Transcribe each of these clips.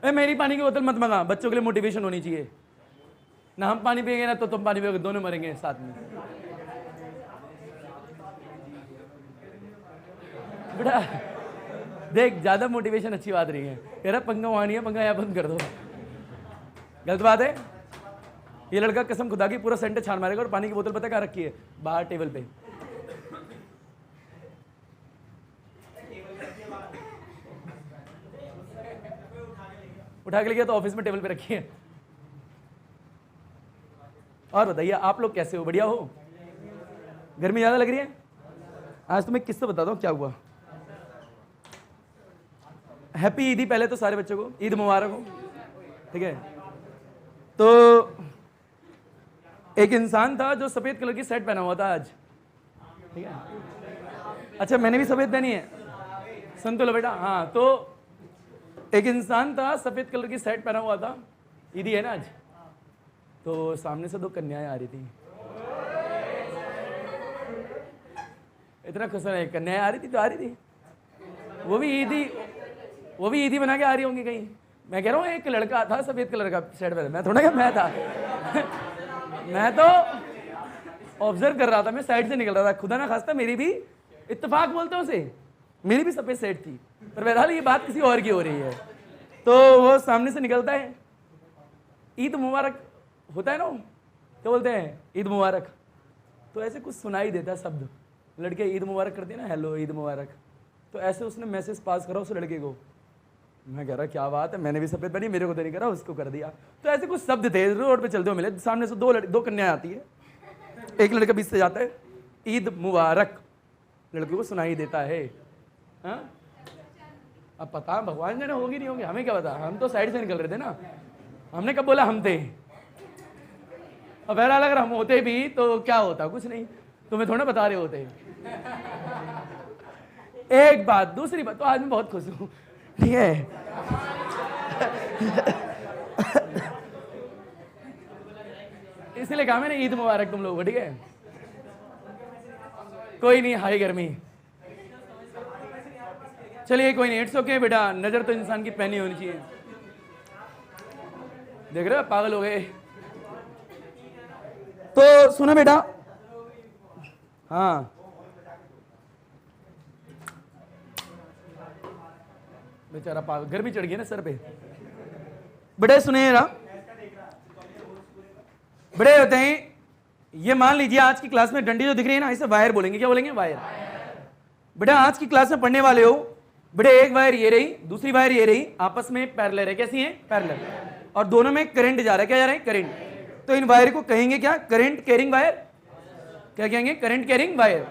मेरी पानी की बोतल मत मंगा, बच्चों के लिए मोटिवेशन होनी चाहिए ना। हम पानी पिएंगे ना तो तुम पानी पियोगे, दोनों मरेंगे साथ में। बेटा देख, ज्यादा मोटिवेशन अच्छी बात नहीं है। कह रहा पंखा वहां नहीं है, पंखा यहाँ बंद कर दो। गलत बात है। ये लड़का कसम खुदा की पूरा सेंटर छान मारेगा। और पानी की बोतल पता कहाँ रखी है? बाहर टेबल पे। उठा के ले गया तो ऑफिस में टेबल पे रखी है। और बताइए आप लोग कैसे हो? बढ़िया हो? गर्मी ज्यादा लग रही है? आज तुम्हें किस्सा बताता हूँ क्या हुआ। हैप्पी ईद ही पहले तो सारे बच्चों को, ईद मुबारक हो, ठीक है। तो एक इंसान था जो सफेद कलर की शर्ट पहना हुआ था आज, ठीक है। अच्छा मैंने भी सफेद पहनी है, सुन तो लो बेटा। हाँ, तो एक इंसान था सफेद कलर की शर्ट पहना हुआ था, ईदी है ना आज। तो सामने से दो कन्याएं आ रही थी। इतना खुश है, कन्याएं आ रही थी तो आ रही थी, वो भी ईदी बना के आ रही होंगी कहीं। मैं कह रहा हूँ एक लड़का था सफेद कलर का शर्ट पहना, मैं थोड़ा क्या मैं था मैं तो ऑब्जर्व कर रहा था, मैं साइड से निकल रहा था। खुदा ना खास्ता मेरी भी, इत्तेफाक बोलते हैं उसे, मेरी भी सफेद शर्ट थी, पर बहरहाल ये बात किसी और की हो रही है। तो वो सामने से निकलता है, ईद मुबारक होता है ना, क्या बोलते हैं? ईद मुबारक। तो ऐसे कुछ सुनाई देता शब्द, लड़के ईद मुबारक करते हैं ना, हेलो ईद मुबारक। तो ऐसे उसने मैसेज पास करा उस लड़के को। मैं कह रहा क्या बात है, मैंने भी सफेद पहनी, मेरे को तो नहीं करा, उसको कर दिया। तो ऐसे कुछ शब्द थे, रोड पे चलते हुए मिले, सामने से दो कन्याएं आती है, एक लड़का बीच से जाता है, ईद मुबारक लड़के को सुनाई देता है। हाँ, अब पता भगवान जाने होगी नहीं होगी, हमें क्या पता, हम तो साइड से निकल रहे थे ना। हमने कब बोला हम थे? अब बहरहाल अगर हम होते भी तो क्या होता? कुछ नहीं, तुम्हें थोड़ा बता रहे होते। एक बात, दूसरी बात, तो आज मैं बहुत खुश हूं, ठीक है। इसलिए कहा मैंने ईद मुबारक तुम लोगों को, ठीक है। कोई नहीं, हाई गर्मी, चलिए कोई नहीं, इट्स ओके बेटा। नजर तो इंसान की पहनी होनी चाहिए। देख रहे हो पागल हो गए। तो सुनो बेटा, हाँ बेचारा पागल, गर्मी चढ़ गई ना सर पे। बड़े सुने रहा, बड़े होते हैं। ये मान लीजिए आज की क्लास में डंडी जो दिख रही है ना, इसे वायर बोलेंगे। क्या बोलेंगे? वायर। बेटा आज की क्लास में पढ़ने वाले हो, बेटे एक वायर ये रही, दूसरी वायर ये रही, आपस में पैरेलल है। कैसी है? पैरेलल। और दोनों में करंट जा रहा है। क्या जा रहा है? करंट। तो इन वायर को कहेंगे क्या? Current carrying wire. क्या कहेंगे? Current carrying wire.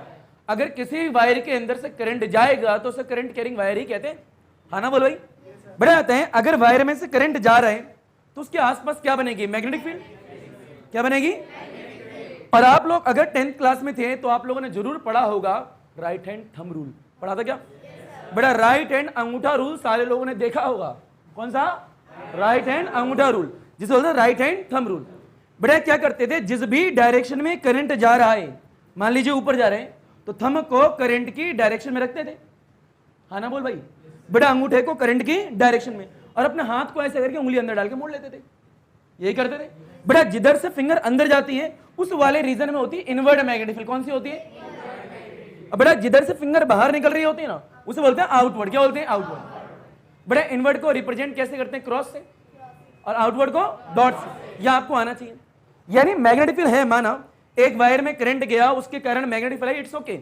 अगर किसी वायर के अंदर से करंट जाएगा तो उसे करंट कैरिंग वायर ही कहते हैं। हाँ ना बोलो भाई? बड़े आते हैं, अगर वायर में से करंट जा रहा है तो उसके आसपास क्या बनेगी? Magnetic field. क्या बनेगी? और आप लोग अगर 10th क्लास में थे तो आप लोगों ने जरूर पढ़ा होगा राइट हैंड थंब रूल। पढ़ा था क्या? बड़ा राइट हैंड अंगूठा रूल सारे लोगों ने देखा होगा। कौन सा? राइट हैंड अंगूठा रूल, जिसे बोलते हैं राइट हैंड थंब रूल। बड़ा क्या करते थे, जिस भी डायरेक्शन में करंट जा रहा है, मान लीजिए ऊपर जा रहे हैं, तो थंब को करंट की डायरेक्शन में रखते थे। हाँ ना बोल भाई? बड़ा अंगूठे को करंट की डायरेक्शन में, और अपने हाथ को ऐसे करके उंगली अंदर डाल के मोड़ लेते थे। यही करते थे। बड़ा जिधर से फिंगर अंदर जाती है उस वाले रीजन में होती है इनवर्ड मैग्नेटिक फील्ड। कौन सी होती है? बड़ा जिधर से फिंगर बाहर निकल रही होती है ना, उसे बोलते हैं आउटवर्ड। क्या बोलते हैं? आउटवर्ड। बड़ा इनवर्ड को रिप्रेजेंट कैसे करते हैं? क्रॉस से, और आउटवर्ड को डॉट से। यह आपको आना चाहिए। यानी मैग्नेटिक फील्ड है, माना एक वायर में करंट गया, उसके कारण magnetic field I, it's okay.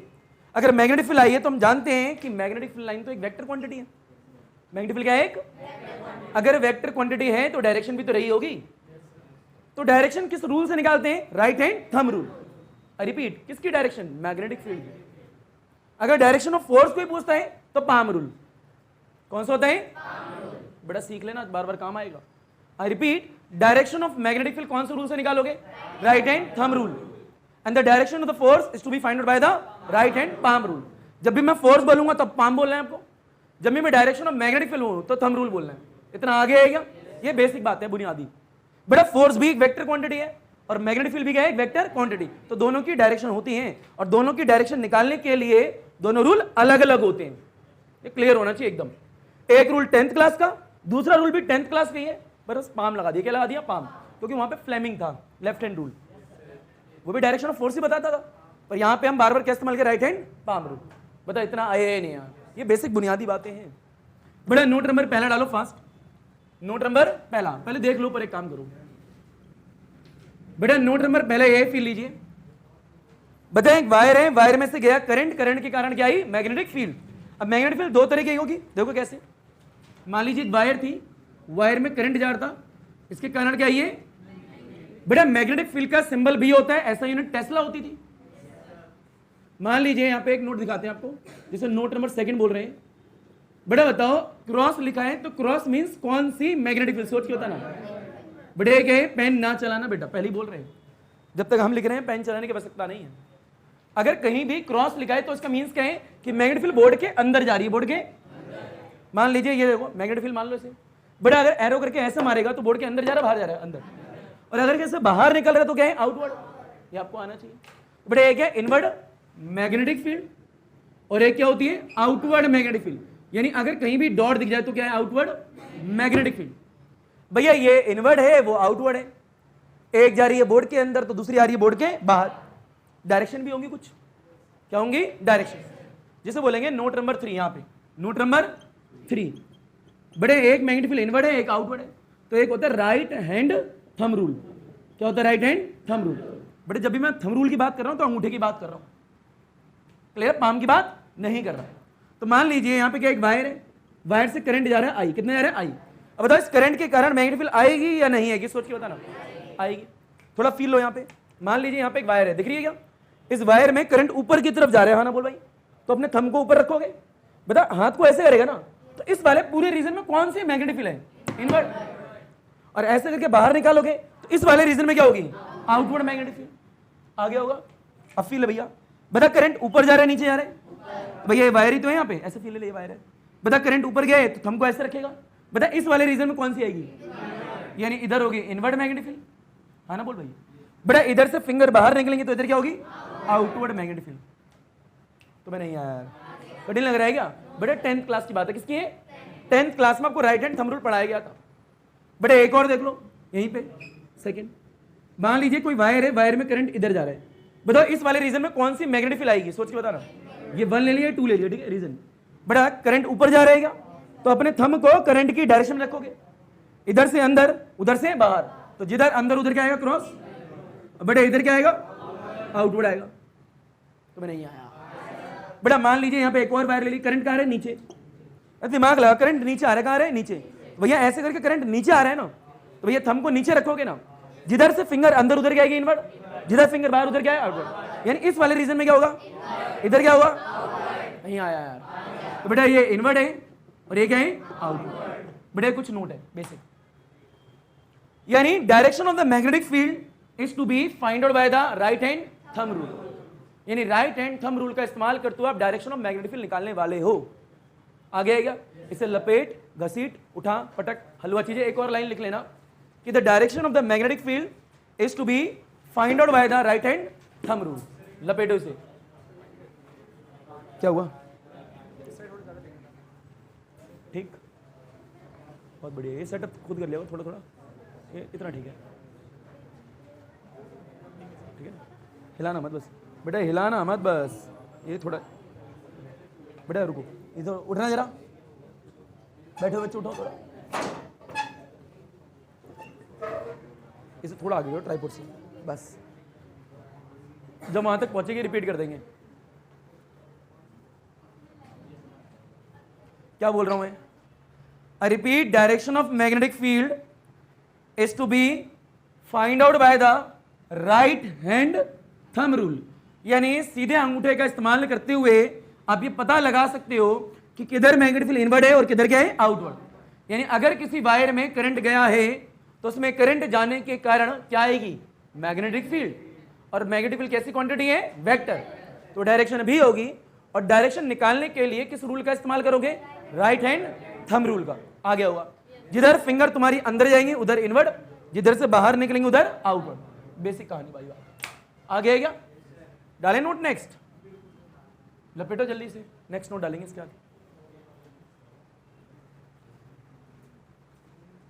अगर मैग्नेटिक फील्ड आई है तो हम जानते हैं कि मैग्नेटिक फील्ड लाइन तो एक वेक्टर क्वांटिटी है। मैग्नेटिक फील्ड क्या है? एक। अगर वेक्टर क्वांटिटी है तो डायरेक्शन भी तो रही होगी। तो डायरेक्शन किस रूल से निकालते हैं? Right hand thumb rule. Repeat, किसकी डायरेक्शन? Magnetic field. अगर डायरेक्शन ऑफ फोर्स कोई पूछता है तो पाम रूल। कौन सा होता है? बड़ा सीख लेना, बार बार काम आएगा। I repeat, direction of magnetic field कौन से रूल से निकालोगे? Right hand thumb rule. And the direction of the force is to be find out by the right hand palm rule. जब भी मैं फोर्स बोलूंगा तब पाम बोलना है आपको, जब भी मैं डायरेक्शन ऑफ मैग्नेटिक फील्ड हूं तो थंब रूल बोलना है। इतना आगे है क्या? ये बेसिक बात है, बुनियादी। बड़ा फोर्स भी एक वेक्टर क्वांटिटी है और मैग्नेटिक फील्ड भी क्या है? एक वेक्टर क्वांटिटी। तो दोनों की डायरेक्शन होती है, और दोनों की डायरेक्शन निकालने के लिए दोनों रूल अलग अलग होते हैं। ये क्लियर होना चाहिए एकदम। एक रूल 10th क्लास का दूसरा रूल भी 10th क्लास का ही है, बस पाम लगा दिया। क्या लगा दिया? पाम, क्योंकि वहां पे फ्लेमिंग था, लेफ्ट हैंड रूल, वो भी डायरेक्शन ऑफ फोर्स ही बताता था, पर यहां पे हम बार बार क्या इस्तेमाल कर, राइट हैंड पाम रूल। बता इतना आया नहीं यार, ये बेसिक बुनियादी बातें हैं। बड़ा नोट नंबर पहला डालो फास्ट, नोट नंबर पहला पहले देख लो, पर एक काम करो बेटा, नोट नंबर पहले ये फील लीजिए। बताएं एक वायर है, वायर में से गया करंट, करंट के कारण क्या आई? Magnetic field. अब मैग्नेटिक फील्ड दो तरह की होगी, देखो कैसे। मान लीजिए एक वायर थी, वायर में करंट जा रहा था, इसके कारण क्या ये बेटा मैग्नेटिक फील्ड का सिंबल भी होता है, ऐसा यूनिट टेस्ला होती थी। मान लीजिए यहां पे एक नोट दिखाते हैं आपको, जिसे नोट नंबर सेकंड बोल रहे हैं। बेटा बताओ क्रॉस लिखा है, तो क्रॉस मींस कौन सी मैग्नेटिक फील्ड? सोच के होता ना बेटे, क्या पेन ना चलाना बेटा, पहले ही बोल रहे हैं, जब तक हम लिख रहे हैं पेन चलाने की आवश्यकता नहीं है। अगर कहीं भी क्रॉस लिखा है तो इसका मींस क्या है कि मैग्नेटिक फील्ड बोर्ड के अंदर जा रही है, बोर्ड के मान लीजिए ये देखो मैग्नेटिक फील्ड मान लो इसे, बेटा अगर एरो करके ऐसे मारेगा तो बोर्ड के अंदर जा रहा है, बाहर जा रहा है, अंदर। और अगर कैसे बाहर निकल रहा है तो क्या है? आउटवर्ड। ये आपको आना चाहिए बेटा। एक है इनवर्ड मैग्नेटिक फील्ड और एक क्या होती है? Outward magnetic field. यानी अगर कहीं भी डॉट दिख जाए तो क्या है? Outward magnetic field. भैया ये इनवर्ड है, वो आउटवर्ड है, एक जा रही है बोर्ड के अंदर तो दूसरी आ रही है बोर्ड के बाहर। डायरेक्शन भी होंगी कुछ, क्या होंगी? डायरेक्शन, जिसे बोलेंगे नोट नंबर 3। यहां पे नोट नंबर 3 बड़े, एक मैग्नेटिक फील्ड इनवर्ड है, एक आउटवर्ड है, तो एक होता है राइट हैंड थंब रूल। क्या होता है? Right hand thumb rule. बड़े जब भी मैं थंब रूल की बात कर रहा हूं तो अंगूठे की बात कर रहा हूं, क्लियर? पाम की बात नहीं कर रहा। तो मान लीजिए यहां पे क्या एक वायर है, वायर से करंट जा रहा है आई, कितने जा रहा है? आई। अब बताओ इस करंट के कारण मैग्नेटिक फील्ड आएगी या नहीं आएगी? सोच के बताना। आएगी। थोड़ा फील लो यहां पे। मान लीजिए यहां पे एक वायर है, दिख रही है क्या? इस वायर में करंट ऊपर की तरफ जा रहा है, हाँ ना बोल भाई? तो अपने थंब को ऊपर रखोगे, बता हाथ को ऐसे करेगा ना, तो इस वाले पूरे रीजन में कौन सी मैग्नेटिक फील्ड है? इनवर्ड। और ऐसे करके बाहर निकालोगे तो इस वाले रीजन में क्या होगी? Outward magnetic field. आ गया होगा? अब फील है भैया। बता करंट ऊपर जा रहा है नीचे जा रहा है? भैया ये वायर ही तो है, यहाँ पे ऐसे फील है, ये वायर है। बता करंट ऊपर गया है तो थंब को ऐसे रखेगा, बता इस वाले रीजन में कौन सी आएगी? यानी इधर होगी इनवर्ड मैग्नेटिक फील्ड, हाँ ना बोल भाई? बेटा इधर से फिंगर बाहर निकलेंगे तो इधर क्या होगी? Outward magnetic field. तो मैं नहीं आया यार, कठिन लग रहा है क्या? बेटा 10th क्लास की बात है, किसकी है? 10th क्लास में आपको राइट हैंड थंब रूल पढ़ाया गया था। बेटा एक और देख लो यहीं पे सेकंड। मान लीजिए कोई वायर है, वायर में करंट इधर जा रहा है, बताओ इस वाले रीजन में कौन सी मैग्नेटिक फील्ड आएगी? सोच के बताना। ये 1 ले लिया, 2 ले लिया, ठीक है? रीजन बेटा करंट ऊपर जा रहेगा तो अपने थंब को करंट की डायरेक्शन में रखोगे, इधर से अंदर उधर से बाहर, तो जिधर अंदर उधर क्या आएगा? क्रॉस। बेटा इधर क्या आएगा? आउटवर्ड आएगा। तो मैं नहीं आया बेटा। मान लीजिए यहाँ पे एक और वायर ले ली, करंट कहाँ है? नीचे। दिमाग लगा, करंट नीचे आ रहा है, कहाँ है? नीचे। भैया ऐसे करके करंट नीचे आ रहा है ना, तो भैया थंब को नीचे रखोगे ना, जिधर से फिंगर अंदर उधर क्या आएगी? इनवर्ड। जिधर फिंगर बाहर उधर क्या है? आउटवर्ड। यानी इस वाले रीजन में क्या होगा? इधर क्या होगा? नहीं आया यार। तो बेटा ये इनवर्ड है और ये क्या है? आउटवर्ड। बेटा कुछ नोट है बेसिक, यानी direction of the magnetic field is to be find out by the right hand thumb rule. यानी राइट हैंड थंब रूल का इस्तेमाल करते हुए आप डायरेक्शन ऑफ मैग्नेटिक फील्ड निकालने वाले हो। आगे आएगा, इसे लपेट, घसीट, उठा, पटक, हलवा चीजें। एक और लाइन लिख लेना कि the direction of the magnetic field is to be find out by the right hand thumb rule. लपेटो इसे। क्या हुआ? ठीक, बहुत बढ़िया। ये सेटअप खुद कर लिया थोड़ा थोड़ा, ये इतना ठीक है, ठीक है? हिलाना मत बस बेटा, हिलाना मत बस, ये थोड़ा बेटा रुको, इधर उठना जरा, बैठो बच्चे, उठो थोड़ा, इसे थोड़ा आगे करो ट्राइपॉड से, बस जब वहां तक पहुंचेगी रिपीट कर देंगे। क्या बोल रहा हूं मैं? I repeat, direction of magnetic field is to be find out by the right hand thumb rule. यानी सीधे अंगूठे का इस्तेमाल करते हुए आप ये पता लगा सकते हो कि किधर मैग्नेटिक फील्ड इनवर्ड है और किधर क्या है? आउटवर्ड। यानी अगर किसी वायर में करंट गया है तो उसमें करंट जाने के कारण क्या आएगी? Magnetic field. और मैग्नेटिक फील्ड कैसी क्वांटिटी है? वेक्टर। तो डायरेक्शन भी होगी। और डायरेक्शन निकालने के लिए किस रूल का इस्तेमाल करोगे? राइट हैंड थंब रूल का। आ गया होगा, जिधर फिंगर तुम्हारी अंदर जाएंगे उधर इनवर्ड, जिधर से बाहर निकलेंगे उधर आउटवर्ड। बेसिक कहानी भाई। आ गया क्या? डालें नोट नेक्स्ट, लपेटो जल्दी से, नेक्स्ट नोट डालेंगे इसके आगे।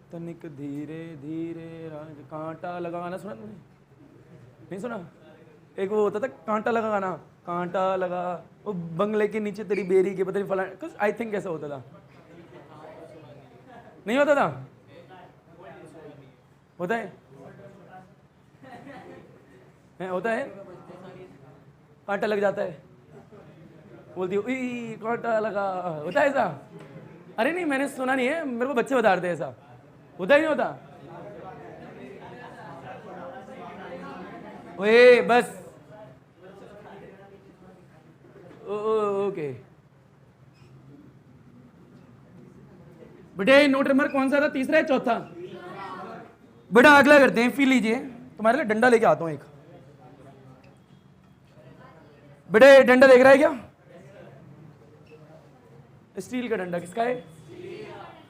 तनिक धीरे धीरे कांटा लगाना, सुना तुमने? नहीं सुना? एक वो होता था कांटा लगा गाना, कांटा लगा वो बंगले के नीचे तेरी बेरी के पता नहीं फला, कुछ आई थिंक ऐसा होता था। नहीं होता था? होता है? होता है? कांटा लग जाता है, बोलती हो कांटा लगा, होता है ऐसा? अरे नहीं, मैंने सुना नहीं है, मेरे को बच्चे बता रहे थे ऐसा। होता ही नहीं होता? ओए बस ओके बेटे, नोट नंबर कौन सा था? तीसरा है चौथा? बेटा अगला करते हैं, फील लीजिए, तुम्हारे लिए डंडा लेके आता हूं एक। बेटे डंडा देख रहा है क्या? स्टील का डंडा, किसका है?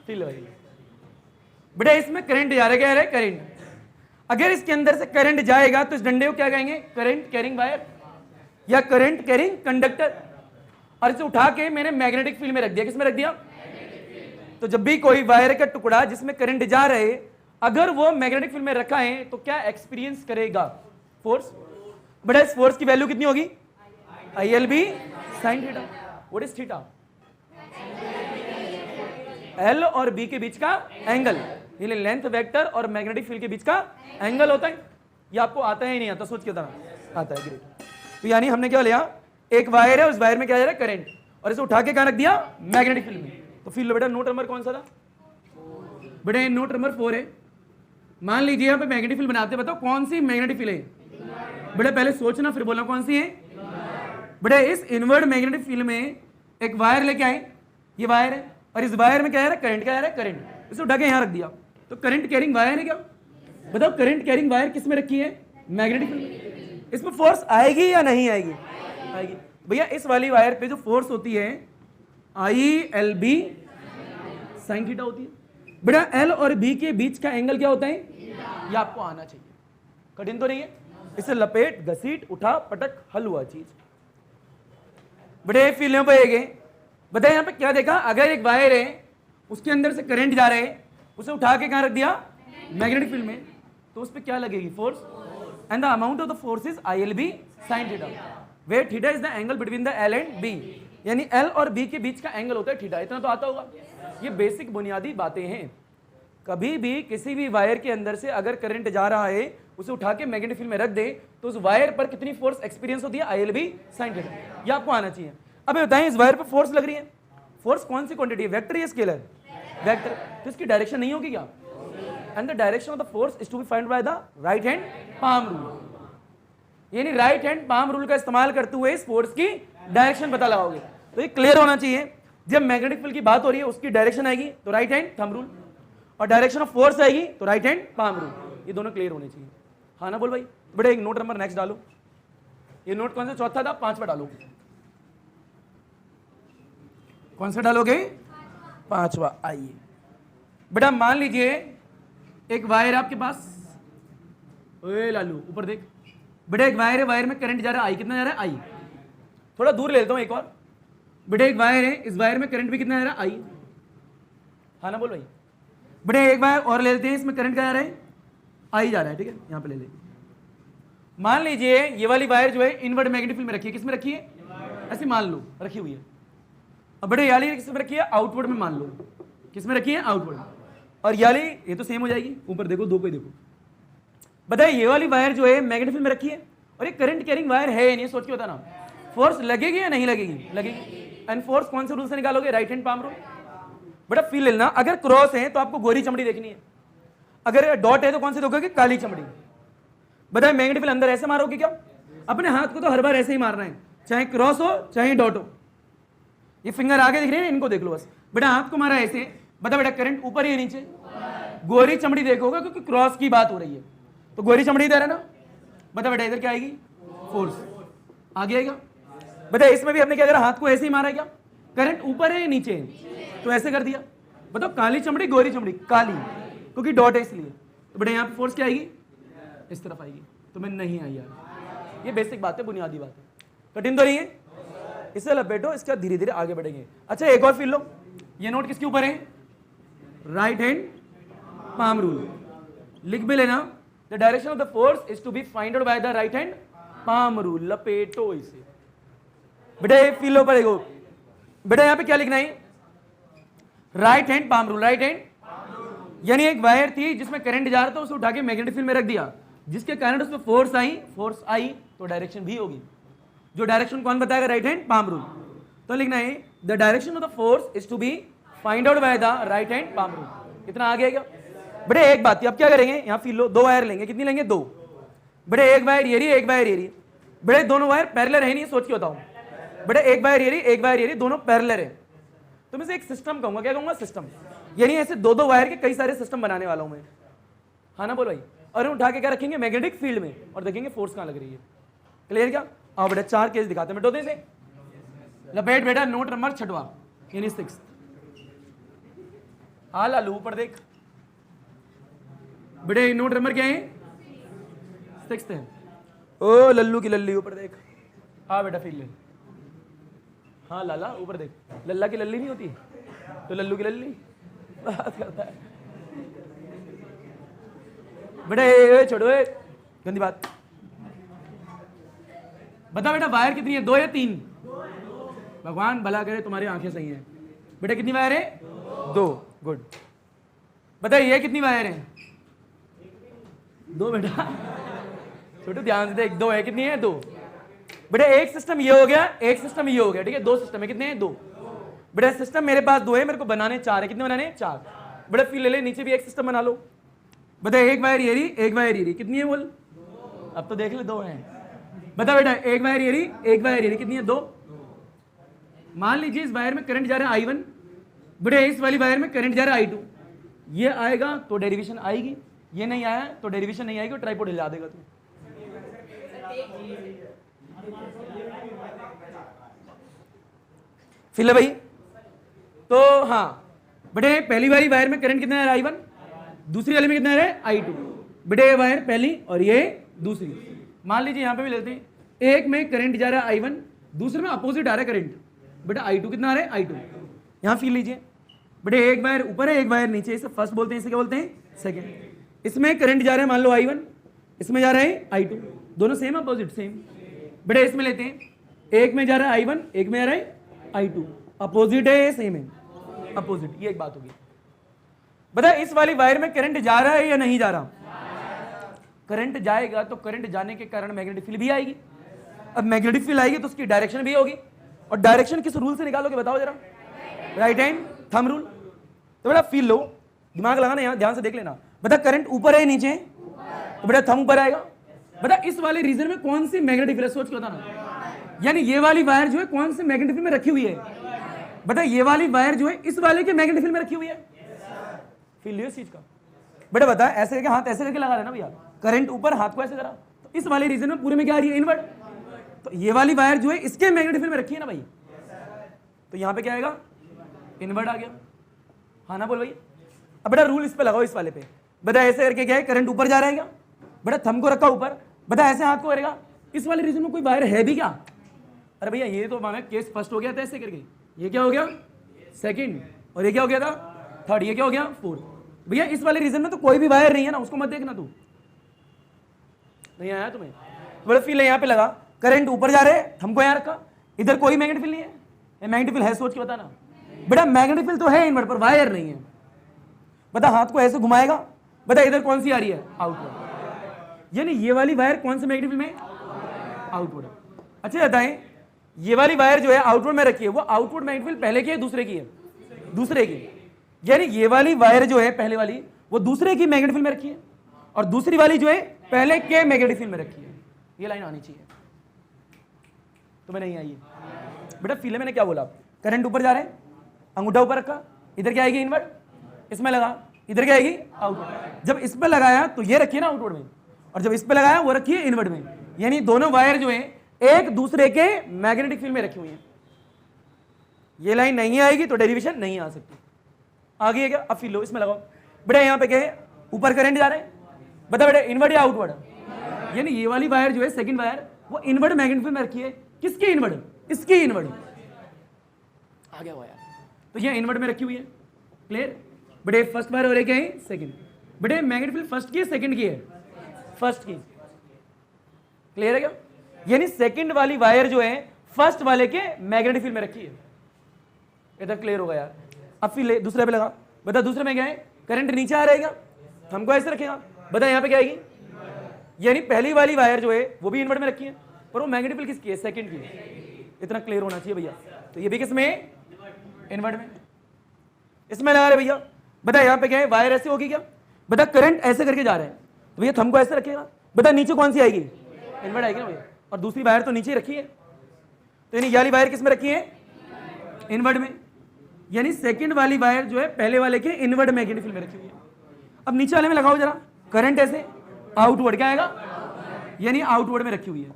स्टील वाली। बेटा इसमें करंट जा रहा है, क्या है? करंट। अगर इसके अंदर से करंट जाएगा तो इस डंडे को क्या कहेंगे? करंट कैरिंग वायर या करंट कैरिंग कंडक्टर। और इसे उठा के मैंने मैग्नेटिक फील्ड में रख दिया। किसमें रख दिया? तो जब भी कोई वायर का टुकड़ा जिसमें करंट जा रहे, अगर वो मैग्नेटिक फील्ड में रखा है तो क्या एक्सपीरियंस करेगा? फोर्स। बेटा इस फोर्स की वैल्यू कितनी होगी? ILB sin theta. What is theta? L और B के बीच का एंगल, यानी लेंथ वेक्टर और मैग्नेटिक फील्ड के बीच का एंगल होता है। ये आपको आता है ही नहीं आता? सोच के बताना। आता है, ग्रेट। तो यानी हमने क्या लिया? एक वायर है, उस वायर में क्या जा रहा है? करंट, और इसे उठा के कहां रख दिया? मैग्नेटिक फील्ड में। तो फील्ड बेटा नोट नंबर कौन सा था? बेटा नोट नंबर 4 है। मान लीजिए यहाँ पे मैग्नेटिक फील्ड बनाते, बताओ कौन सी मैग्नेटिक फील्ड है? बेटा पहले सोचना फिर बोलना कौन सी है। बेटा इस इनवर्ड मैग्नेटिक फील्ड में एक वायर लेके आए, ये वायर है, और इस वायर में क्या है? करंट। क्या है? करंट। इसे उठा के यहाँ रख दिया, तो करंट कैरिंग वायर है क्या? बताओ करंट कैरिंग वायर किस में रखी है? मैग्नेटिक फील्ड में। इसमें फोर्स आएगी या नहीं आएगी? आएगी। भैया इस वाली वायर पे जो फोर्स होती है ILB sin थीटा होती है। बेटा L और B के बीच का एंगल क्या होता है? ये आपको आना चाहिए, कठिन तो नहीं है। इसे लपेट घसीट उठा पटक हल हुआ चीज। बड़े फील्ड पे बताए यहाँ पे क्या देखा? अगर एक वायर है उसके अंदर से करंट जा रहे है, उसे उठा के कहां रख दिया? मैग्नेटिक फील्ड में, तो उस पर क्या लगेगी? Force. And the amount of the force is ILB sin theta, where theta is the angle between the L and B, यानी L और B के बीच का एंगल होता है थीटा। इतना तो आता होगा। ये बेसिक बुनियादी बातें हैं। कभी भी किसी भी वायर के अंदर से अगर करंट जा रहा है, उसे उठा के मैग्नेटिक फील्ड में रख दे, तो उस वायर पर कितनी फोर्स एक्सपीरियंस होती है? ILB sin theta. ये आपको आना चाहिए। अब बताएं इस वायर पर फोर्स लग रही है, फोर्स कौन सी क्वांटिटी है? वेक्टर या स्केलर? वेक्टर। तो इसकी डायरेक्शन नहीं होगी क्या? And the direction of the force is to be find by the right hand palm rule, यानी राइट हैंड पाम रूल का इस्तेमाल करते हुए इस फोर्स की डायरेक्शन पता लगाओगे। तो ये क्लियर होना चाहिए, जब मैग्नेटिक फील्ड की बात हो रही है उसकी डायरेक्शन आएगी तो राइट हैंड थंब रूल, और डायरेक्शन ऑफ फोर्स आएगी तो राइट हैंड पाम रूल। ये दोनों क्लियर होने चाहिए। हाँ ना बोल भाई? बड़े एक नोट नंबर नेक्स्ट डालो। ये नोट कौन सा? चौथा था, 5वां डालो। कौन सा डालोगे? 5वां। आइए बेटा मान लीजिए एक वायर आपके पास, ओए लालू ऊपर देख बेटा, एक वायर है, वायर में करंट जा रहा है I। कितना जा रहा है? I। थोड़ा दूर ले लेता हूं एक और। बेटा एक वायर है, इस वायर में करंट भी कितना जा रहा है? I। हाँ ना बोल भाई? बेटा एक वायर और ले लेते हैं, इसमें करंट क्या जा रहा है? I जा रहा है। ठीक है, यहां पे ले ले। मान लीजिए ये वाली वायर जो है इनवर्ड मैग्नेटिक फील्ड में रखी है। किसमें रखी है? ऐसे मान लो रखी हुई है। अब बेटा याली किसमें रखी है? आउटवर्ड में मान लो। किसमें रखी है? आउटवर्ड। और याली ये तो सेम हो जाएगी, ऊपर देखो, दो पे देखो। बताइए ये वाली वायर जो है मैग्नेटिक फील्ड में रखी है, और ये करंट कैरिंग वायर है नहीं, सोच के बताना। फोर्स लगेगी या नहीं लगेगी? लगेगी। एंड फोर्स कौन से रूल से निकालोगे? Right hand palm rule. बेटा फील लेना, अगर क्रॉस है तो आपको गोरी चमड़ी देखनी है, अगर डॉट है तो कौन सी देखोगे? काली चमड़ी। बताए मैग्नेटिक फील्ड अंदर ऐसे मारोगे क्या? अपने हाथ को तो हर बार ऐसे ही मारना है, चाहे क्रॉस हो चाहे डॉट हो। ये फिंगर आगे दिख रही है, इनको देख लो बस। बेटा हाथ को मारा ऐसे, बता बेटा करंट ऊपर ही नीचे? गोरी चमड़ी देखोगे क्योंकि क्रॉस की बात हो रही है, तो गोरी चमड़ी इधर है ना। बता बेटा इधर क्या आएगी? फोर्स। आगे आएगा। बता इसमें भी हमने क्या करा? हाथ को ऐसे ही मारा क्या? करंट ऊपर है नीचे है, तो ऐसे कर दिया। बताओ काली चमड़ी गोरी चमड़ी? काली, क्योंकि डॉट है इसलिए। तो बेटा यहाँ पे फोर्स क्या आएगी? इस तरफ आएगी। तो मैं नहीं आई यार, ये बेसिक बात है, बुनियादी बात है, कठिन तो नहीं है। इसे लपेटो, इसके बाद धीरे धीरे आगे बढ़ेंगे। अच्छा एक और फील लो। ये नोट किसके ऊपर है? राइट हैंड पाम रूल, लिख भी लेना। The direction of the force is to be find out by the right hand palm rule. लपेटो इसे बेटा, फीलो पड़ेगा बेटा। यहां पे क्या लिखना है? Right hand palm rule. Right hand यानी एक वायर थी जिसमें करंट जा रहा था, उसे उठा के मैग्नेटिक फील्ड में रख दिया, जिसके कारण उसमें फोर्स आई तो डायरेक्शन भी होगी। जो डायरेक्शन कौन बताएगा? Right hand palm rule. तो लिखना है the direction of the force is to be find out by the right hand palm rule. इतना आगे क्या बेटे? एक बात थी, अब क्या करेंगे? यहाँ फील लो, दो वायर लेंगे। कितनी लेंगे? दो। बेटे एक वायर ये रही, एक वायर ये रही। बेटे दोनों वायर पैरेलल है नहीं, सोच के बताओ। बेटे एक वायर ये रही, एक वायर ये रही, दोनों पैरेलल है। तो मैं एक सिस्टम कहूंगा। क्या कहूंगा? सिस्टम। यानी ऐसे दो दो वायर के कई सारे सिस्टम बनाने वाला हूं मैं। हाँ ना बोल भाई। और उठा के क्या रखेंगे? मैग्नेटिक फील्ड में, और देखेंगे फोर्स कहां लग रही है। क्लियर क्या? आओ बेटा, चार केस दिखाते हैं। बेटो से लपेट बेटा, नोट नंबर 6वां यानी 6। हाँ लालू ऊपर देख बेटे, नोट नंबर क्या है? 6 है। ओ लल्लू की लल्ली ऊपर देख। हाँ बेटा फील ले। हाँ लाला ऊपर देख। लल्ला की लल्ली नहीं होती तो लल्लू की लल्ली बात करता है बेटा। छोड़ो गंदी बात। बता बेटा, वायर कितनी है? 2 या 3? भगवान भला करे तुम्हारी आंखें सही हैं। बेटा कितनी वायर है? 2। गुड। बता ये कितनी वायर है? 2 बेटा। छोटू ध्यान से देख, 2 है। कितनी है? 2। बेटा एक सिस्टम ये हो गया, एक सिस्टम ये हो गया। ठीक है, 2 सिस्टम है। कितने हैं? 2। बेटा सिस्टम मेरे पास 2 है, मेरे को बनाने 4 है। कितने बनाने? 4। बेटा फिर ले ले, नीचे भी एक सिस्टम बना लो। बता एक वायर ये रही, एक वायर ये रही। कितनी है बोल? अब तो देख ले, 2 हैं। बता बेटा, एक वायर ये रही, एक वायर ये रही। कितनी है? 2। मान लीजिए इस वायर में करंट जा रहा है I1। बेटा इस वाली वायर में करंट जा रहा है I2। ये आएगा तो डेरिवेशन आएगी, ये नहीं आया तो डेरिवेशन नहीं आएगी, और ट्राइपॉड हिला देगा तू। फिर भाई तो हाँ बेटे, पहली वाली वायर में करंट कितना है? I1। दूसरी वाली में कितना है? I2। बेटे ये वायर पहली और ये दूसरी। मान लीजिए यहां पे भी लेते हैं, एक में करंट जा रहा है I1, दूसरे में अपोजिट आ रहा है करंट। बेटा I2 कितना आ रहा है? I2। यहां फील लीजिए बेटे, एक वायर ऊपर है, एक वायर नीचे। इसे फर्स्ट बोलते हैं, इसे क्या बोलते हैं? सेकंड। इसमें करंट जा रहा है मान लो I1, इसमें जा रहा है I2। दोनों सेम अपोजिट? सेम। बेटा इसमें लेते हैं, एक में जा रहा है I1, एक में जा रहा है I2। अपोजिट है, सेम है? अपोजिट। ये एक बात होगी। बता इस वाली वायर में करंट जा रहा है या नहीं जा रहा? करंट जाएगा तो करंट जाने के कारण मैग्नेटिक फील्ड भी आएगी। अब मैग्नेटिक फील्ड आएगी तो उसकी डायरेक्शन भी होगी। और डायरेक्शन किस रूल से निकालोगे बताओ जरा? Right hand thumb rule. तो बेटा फील लो, दिमाग लगाना, यहां ध्यान से देख लेना। बता करंट ऊपर है नीचे? तो बेटा थंब ऊपर आएगा। बता इस वाले रीजन में कौन सी मैग्नेटिक फील्ड? सोच के बताना। यानी ये वाली वायर जो है कौन से मैग्नेटिक फील्ड में रखी हुई है? बेटा ये वाली वायर जो है इस वाले के मैग्नेटिक फील्ड में रखी हुई है। फील लियो इस चीज का। बेटा बता, ऐसे करके हाथ ऐसे करके लगा रहे ना भैया, करंट ऊपर, हाथ को ऐसे करा, तो इस वाले रीजन में पूरे में क्या आ रही है? इनवर्ट। तो ये वाली वायर जो है इसके मैग्नेटिक फील्ड में रखी है ना भाई, तो यहां पे क्या आएगा? इनवर्ट आ गया। हाँ ना बोल भाई। अब बेटा रूल इस पे लगाओ, इस वाले पे। बता ऐसे करके क्या है? करंट ऊपर जा रहा है क्या? बेटा थंब को रखा ऊपर। बता ऐसे हाथ को करेगा, इस वाले रीजन में कोई वायर है भी क्या? अरे भैया ये तो माना केस फर्स्ट हो गया था ऐसे करके, ये क्या हो गया? सेकंड। और ये क्या हो गया था? थर्ड। ये क्या हो गया? फोर्थ। भैया इस वाले रीजन में तो कोई भी वायर नहीं है ना, उसको मत देखना तू। नहीं आया तुम्हें? बड़ा फील है यहाँ पे लगा, करंट ऊपर जा रहे हैं, हमको यहाँ रखा, इधर कोई मैग्नेटिक फील्ड नहीं है। मैग्नेटिक फील्ड है? सोच के बताना बेटा। मैग्नेटिक फील्ड तो है इनवर्ट पर, वायर नहीं है। बता हाथ को ऐसे घुमाएगा, बता इधर कौन सी आ रही है? आउटवर्ड। यानी ये वाली वायर कौन से मैग्नेटिक फील्ड में? आउटवर्ड। अच्छा बताएं, ये वाली वायर जो है आउटवर्ड में रखी है, वो आउटवर्ड मैग्नेटिक फील्ड पहले की है दूसरे की है? दूसरे की। यानी ये वाली वायर जो है पहले वाली, वो दूसरे की मैग्नेटिक फील्ड में रखी है, और दूसरी वाली जो है पहले के मैग्नेटिक फील्ड में रखी है। ये लाइन आनी चाहिए, तुम्हें नहीं आई है बेटा। फील मैंने क्या बोला? करंट ऊपर जा रहा है, अंगूठा ऊपर रखा, इधर क्या आएगी? इनवर्ट। इसमें लगा, इधर क्या आएगी? आउटवर्ड। जब इस पे लगाया तो ये रखिए ना आउटवर्ड में, और जब इस पे लगाया वो रखिए इनवर्ट में। यानी दोनों वायर जो है एक दूसरे के मैग्नेटिक फील्ड में रखी हुई है। ये लाइन नहीं आएगी तो डेरिवेशन नहीं आ सकती। आ गई है क्या? अब फील लो, इसमें लगाओ बेटा। यहाँ पे क्या है? ऊपर करंट जा रहा है, बता बेटा इनवर्ट या आउटवर्ड? यानी ये वाली वायर जो है सेकंड वायर, वो इनवर्ट मैग्नेटिक फील्ड में रखी है। किसकी इनवर्ट? इसकी इनवर्ट। आ गया वायर, तो ये इनवर्ट में रखी हुई है। क्लियर बेटे? फर्स्ट वायर और एक है सेकंड। बेटे मैग्नेटिक फील्ड फर्स्ट की है सेकंड की है? फर्स्ट की। क्लियर है क्या? यानी सेकंड वाली वायर जो है फर्स्ट वाले के मैग्नेटिक फील्ड में रखी है। इधर क्लियर होगा यार। अब फिर दूसरे पे लगा, बता दूसरे में क्या है? करंट नीचे आ रहेगा, हमको ऐसे रखेगा, बता यहाँ पे क्या आएगी? यानी पहली वाली वायर जो है वो भी इन्वर्ट में रखी है, पर वो मैग्नेटिक फील्ड किसकी है? सेकंड की है। इतना क्लियर होना चाहिए भैया। तो ये भी किस में? इन्वर्ट में। इसमें लगा रहे भैया, बता यहाँ पे क्या है? वायर ऐसे होगी क्या? बता करंट ऐसे करके जा रहे हैं, तो भैया थंब को ऐसे रखेगा, बता नीचे कौन सी आएगी? इन्वर्ट आएगी ना भैया। और दूसरी वायर तो नीचे ही रखी है, तो यानी ये वाली वायर किस में रखी है? इन्वर्ट में। यानी सेकंड वाली वायर जो है पहले वाले के इन्वर्ट मैग्नेटिक फील्ड में रखी हुई है। अब नीचे वाले में लगाओ जरा, करंट ऐसे आउटवर्ड क्या आएगा? यानी आउटवर्ड में रखी हुई है।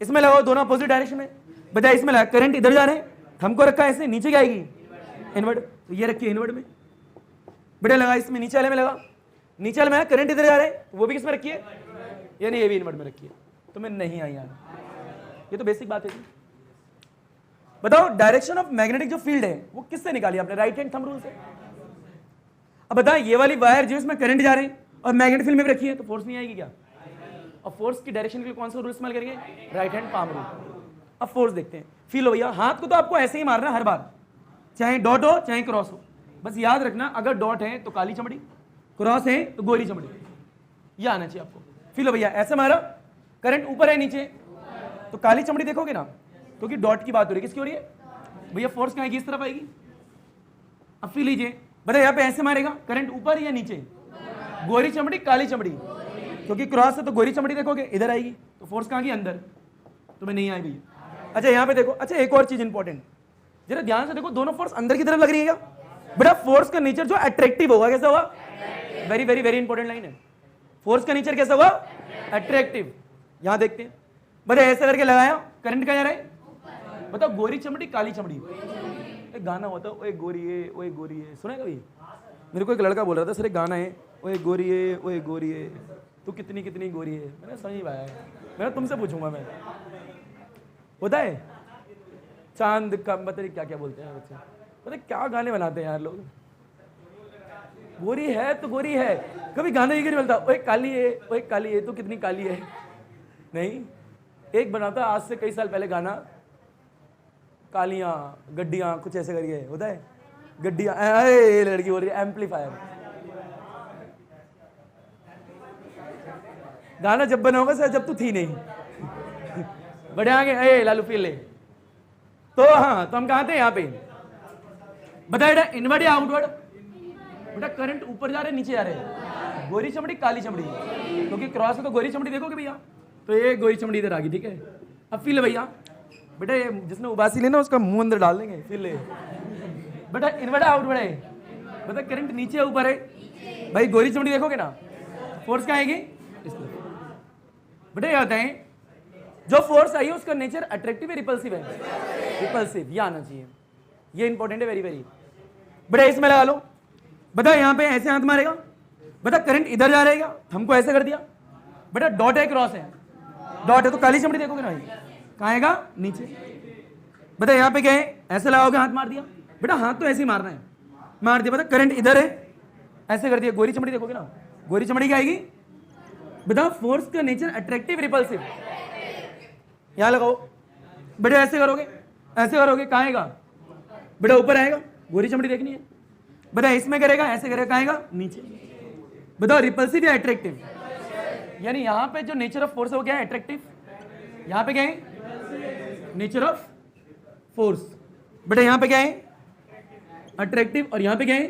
इसमें लगाओ दोनों अपोजिट डायरेक्शन में, बताया इसमें लगा करंट इधर जा रहे हैं, हमको रखा है ऐसे, नीचे क्या आएगी? इन्वर्ट। तो ये रखी है इन्वर्ट में। बेटा लगा इसमें, नीचे वाले में लगा, नीचे वाले में करंट इधर जा रहे हैं, वो भी किस में रखी है? यानी ये भी इन्वर्ट में रखी है। तो मैं नहीं आई यार, ये तो बेसिक बात है। बताओ डायरेक्शन ऑफ मैग्नेटिक जो फील्ड है वो किससे निकाली आपने? राइट हैंड थंब रूल से। अब बता ये वाली वायर जो इसमें करंट जा रहे हैं और मैग्नेटिक फील्ड में भी रखी है, तो फोर्स नहीं आएगी क्या? और फोर्स की डायरेक्शन के लिए कौन सा रूल इस्तेमाल करेंगे? Right hand palm rule. अब फोर्स देखते हैं। फील हो भैया, हाथ को तो आपको ऐसे ही मारना है हर बार, चाहे डॉट हो चाहे क्रॉस हो। बस याद रखना, अगर डॉट है तो काली चमड़ी, क्रॉस है तो गोरी चमड़ी, ये आना चाहिए आपको। फील हो भैया, ऐसे मारा, करंट ऊपर है नीचे, तो काली चमड़ी देखोगे ना, क्योंकि डॉट की बात हो रही है। किसकी हो रही है भैया? फोर्स कहाँ आएगी? इस तरफ आएगी। अब फील लीजिए, बता यहाँ पे ऐसे मारेगा, करंट ऊपर या नीचे? गोरी चमड़ी काली चमड़ी, क्योंकि क्रॉस है तो गोरी चमड़ी देखोगे इधर आएगी, तो फोर्स कहाँ की? अंदर। तो मैं नहीं आई भैया। अच्छा यहाँ पे देखो, अच्छा एक और चीज इंपॉर्टेंट, जरा ध्यान से देखो, दोनों फोर्स अंदर की तरफ लग रही है क्या? बेटा फोर्स का नेचर जो अट्रैक्टिव होगा, कैसा होगा? Very very very important line है। फोर्स का नेचर कैसा होगा? अट्रैक्टिव। यहां देखते हैं, बता ऐसा करके लगाया, करंट कहाँ जा रहा है? बताओ गोरी चमड़ी काली चमड़ी। एक गाना होता है, ओए गोरी है ओए गोरी है, सुना है कभी? मेरे को एक लड़का बोल रहा था, सर एक गाना है, ओए गोरी है ओए गोरी है, तू कितनी कितनी गोरी है। मैंने समझ नहीं पाया, मैं तुमसे पूछूंगा। मैं होता है चांद का, पता नहीं क्या क्या बोलते हैं बच्चे, पता क्या गाने बनाते हैं यार लोग। गोरी है तो गोरी है, कभी गाना ही नहीं बोलता, ओए काली है ओए काली है, तू कितनी काली है। नहीं, एक बनाता आज से कई साल पहले गाना, कालियां गड्डियां कुछ ऐसे करके होता है, गड्डियां, अरे लड़की बोल रही है एम्पलीफायर। गाना जब बना होगा सर जब तू थी नहीं। बड़े आगे, ए लालू पी ले। तो हाँ, तो हम कहाँ थे? यहाँ पे। बताया बेटा इनवर्ड या आउटवर्ड? बेटा करंट ऊपर जा रहे नीचे जा रहे, गोरी चमड़ी काली चमड़ी, क्योंकि क्रॉस है तो गोरी चमड़ी देखोगे भैया, तो ये गोरी चमड़ी इधर आ गई, ठीक है। अब फील भैया, बेटा ये जिसने उबासी लेना उसका मुंह अंदर डाल देंगे, फील ले। बेटा इनवर्ड आउटवर्ड है? बेटा करंट नीचे है ऊपर है भाई, गोरी चमड़ी देखोगे ना, फोर्स कहाँ आएगी? बेटा ये होता है, जो फोर्स आई है उसका नेचर अट्रैक्टिव है रिपल्सिव है? रिपल्सिव, ये आना चाहिए, ये इंपॉर्टेंट है वेरी वेरी। बेटा इसमें लगा लो, बता यहाँ पे ऐसे हाथ मारेगा, बता करंट इधर जा रहेगा, हमको ऐसे कर दिया, बेटा डॉट है क्रॉस है? डॉट है तो काली चमड़ी देखोगे ना भाई, कहाँ आएगा? नीचे। बता यहाँ पे क्या है? ऐसे लगाओगे, हाथ मार दिया, बेटा हाथ तो ऐसे ही मारना है, मार दिया, बता करंट इधर है, ऐसे कर दिया, गोरी चमड़ी देखोगे ना, गोरी चमड़ी क्या आएगी? बेटा फोर्स का नेचर अट्रैक्टिव रिपल्सिव, यहां लगाओ। बेटा ऐसे करोगे, ऐसे करोगे, कहाँ आएगा? बेटा ऊपर आएगा, गोरी चमड़ी देखनी है। बेटा इसमें करेगा, ऐसे करेगा, कहाँ आएगा? नीचे। बताओ रिपल्सिव या अट्रैक्टिव? यानी यहाँ पे जो नेचर ऑफ फोर्स है वो क्या है? अट्रैक्टिव। यहाँ पे क्या है? Nature of force. बेटा यहाँ पे क्या है? अट्रैक्टिव, और यहाँ पे क्या है?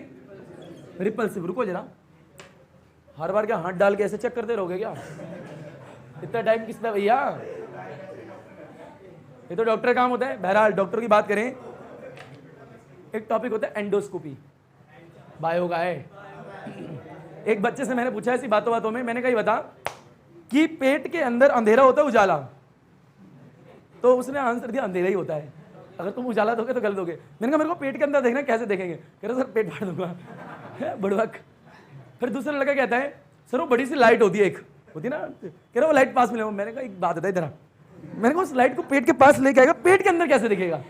रिपल्सिव। रुको जरा, हर बार क्या हाथ डाल के ऐसे चेक करते रहोगे क्या? इतना टाइम किसका भैया? ये तो डॉक्टर काम होता है। बहरहाल डॉक्टर की बात करें, एक टॉपिक होता है एंडोस्कोपी, बायोगा है। एक बच्चे से मैंने पूछा ऐसी बातों बातों में, मैंने कहा बता कि पेट के अंदर अंधेरा होता है उजाला? तो उसने आंसर दिया अंधेरा ही होता है, अगर तुम उजाला दोगे तो गलत दोगे। मैंने कहा मेरे को पेट के अंदर देखना, कैसे देखेंगे? कह रहे सर पेट फाड़ दूंगा, बड़वक। फिर दूसरा लड़का कहता है सर वो बड़ी सी लाइट होती है, एक होती है ना, कह रहा वो लाइट पास में ले। मैंने कहा एक बात होता है इधर, मैंने कहा उस लाइट को पेट के पास लेके आएगा, पेट के अंदर कैसे दिखेगा?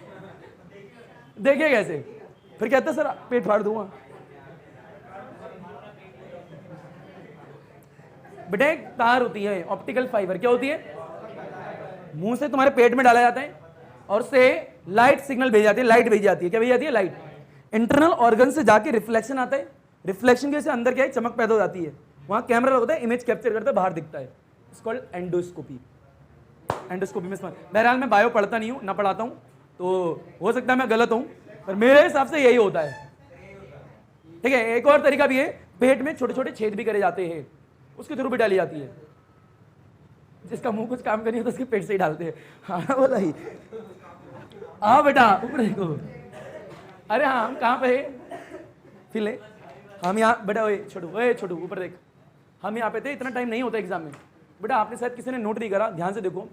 देखे कैसे? फिर कहता है सर पेट फाड़ दूंगा। बेटा एक तार होती है ऑप्टिकल फाइबर, क्या होती है, मुंह से तुम्हारे पेट में डाला जाता है और से लाइट सिग्नल भेज जाती है, लाइट भेज जाती है, क्या भेज जाती है, लाइट। इंटरनल ऑर्गन से जाके रिफ्लेक्शन आता है, रिफ्लेक्शन की वजह से अंदर क्या है, चमक पैदा हो जाती है, वहां कैमरा होता है, इमेज कैप्चर करता है, बाहर दिखता है, इट्स कॉल्ड एंडोस्कोपी। एंडोस्कोपी में बहरहाल मैं बायो पढ़ता नहीं हूँ, ना पढ़ाता हूँ, तो हो सकता है मैं गलत हूँ, पर मेरे हिसाब से यही होता है। ठीक है, एक और तरीका भी है, पेट में छोटे छोटे छेद भी करे जाते हैं, उसके थ्रू भी डाली जाती है। जिसका मुंह कुछ काम करनी हो तो उसके पेट से ही डालते हैं। हाँ बोला ही, हाँ बेटा ऊपर देखो। अरे हाँ, हम कहाँ पे फिर ले, हम यहाँ बेटा, ओए छोटू ऊपर देख, हम यहाँ पे थे, इतना टाइम नहीं होता एग्जाम में। बेटा आपने शायद किसी ने नोट नहीं करा, ध्यान से देखो,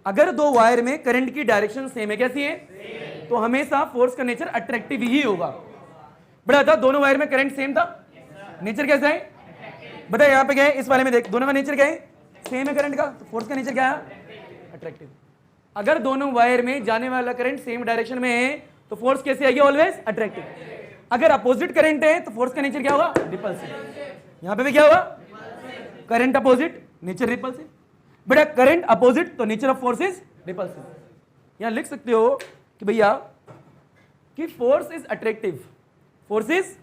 अगर दो वायर में करंट की डायरेक्शन सेम है, कैसी है, तो हमेशा फोर्स का नेचर अट्रैक्टिव ही होगा। बेटा था दोनों वायर में करंट सेम था, नेचर कैसा है, बता यहाँ पे क्या है, इस वाले में देख, दोनों का नेचर क्या है, सेम है करंट का, तो फोर्स का नेचर क्या है, अट्रैक्टिव। अगर दोनों वायर में जाने वाला करंट सेम डायरेक्शन में है तो फोर्स कैसे आएगी, ऑलवेज अट्रैक्टिव। अगर अपोजिट करंट है तो फोर्स का नेचर क्या होगा, रिपल्सिव। यहां पे भी क्या होगा, करंट अपोजिट, नेचर रिपल्सिव। बेटा करंट अपोजिट तो nature of force is repulsive. यहां लिख सकते हो कि भैया कि force is attractive, force is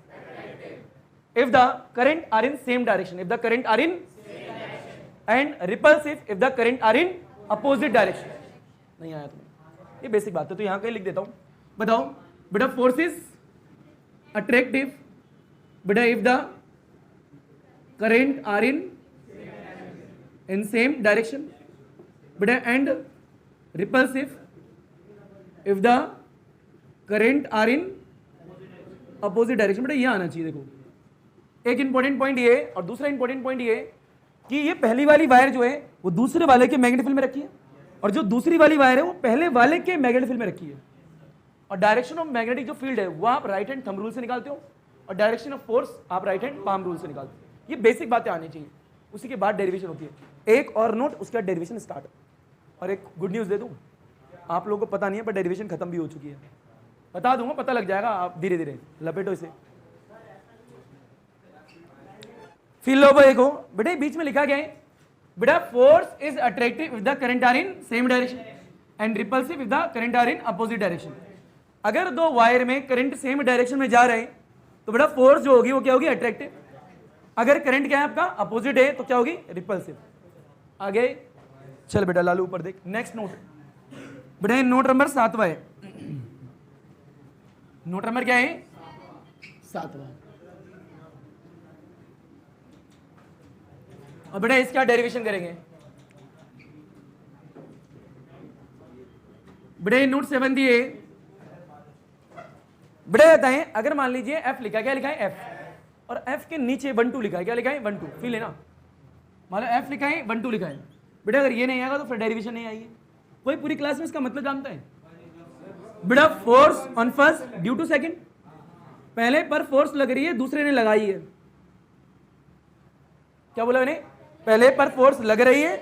if the current are in same direction, if the current are in and repulsive if the current are in opposite direction। नहीं आया तुम्हें, ये बेसिक बात है, तो यहां कहीं लिख देता हूं। बताओ बेटा, फोर्स इज अट्रैक्टिव बेटा if the current are in same direction बेटा and repulsive if the current are in opposite direction। बेटा ये आना चाहिए। देखो एक इंपॉर्टेंट पॉइंट ये और दूसरा इंपॉर्टेंट पॉइंट ये कि ये पहली वाली वायर जो है वो दूसरे वाले के मैग्नेटिक फील्ड में रखी है, और जो दूसरी वाली वायर है वो पहले वाले के मैग्नेटिक फील्ड में रखी है। और डायरेक्शन ऑफ मैग्नेटिक जो फील्ड है वो आप राइट हैंड थंब रूल से निकालते हो, और डायरेक्शन ऑफ फोर्स आप राइट हैंड पाम रूल से निकालते हो। ये बेसिक बातें आनी चाहिए, उसी के बाद डेरिवेशन होती है। एक और नोट, उसके बाद डेरिवेशन स्टार्ट। और एक गुड न्यूज़ दे दूँ, आप लोगों को पता नहीं है पर डेरिवेशन खत्म भी हो चुकी है, बता दूंगा, पता लग जाएगा, आप धीरे धीरे लपेटो इसे। फिर लो भाई को बेटे, बीच में लिखा गया है बेटा, force is attractive if the current are in same direction and repulsive if the current are in opposite direction. अगर दो वायर में करंट सेम डायरेक्शन में जा रहे हैं तो बेटा फोर्स जो होगी वो क्या होगी, अट्रैक्टिव। अगर करंट क्या है आपका, अपोजिट है, तो क्या होगी, रिपल्सिव। आगे चल बेटा, लालू ऊपर देख, नेक्स्ट नोट बेटा, नोट नंबर 7वां है। नोट नंबर क्या है, 7वां। और बेटा इसका डेरिवेशन करेंगे। बेटा नोट 7 दिए, बेटा बताएं, अगर मान लीजिए एफ लिखा है, क्या लिखा है, एफ, और एफ के नीचे 1 2 लिखा है, क्या लिखा है, 1 2, फिर लेना, मान लो एफ लिखा है 1 2 लिखा है। बेटा अगर ये नहीं आएगा तो फिर डेरिवेशन नहीं आएगी। कोई पूरी क्लास में इसका मतलब जानता है? बेटा force on first due to second, पहले पर फोर्स लग रही है, दूसरे ने लगाई है। क्या बोला मैंने, पहले पर फोर्स लग रही है,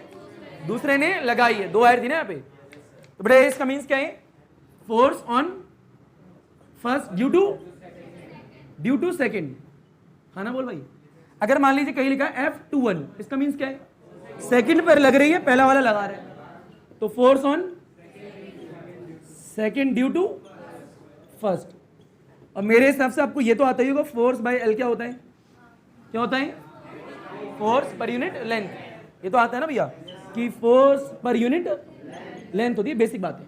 दूसरे ने लगाई है, दो वायर थी ना यहाँ पे। तो बेटा इसका मीन्स क्या है, force on first due to second, हाँ ना बोल भाई। अगर मान लीजिए कहीं लिखा है F21, इसका मीन्स क्या है, सेकंड पर लग रही है, पहला वाला लगा रहे हैं, तो force on second due to first. और मेरे हिसाब से आपको ये तो आता ही होगा, फोर्स बाय एल क्या होता है, क्या होता है, फोर्स पर यूनिट लेंथ। ये तो आता है ना भैया कि फोर्स पर यूनिट लेंथ होती है, बेसिक बात है।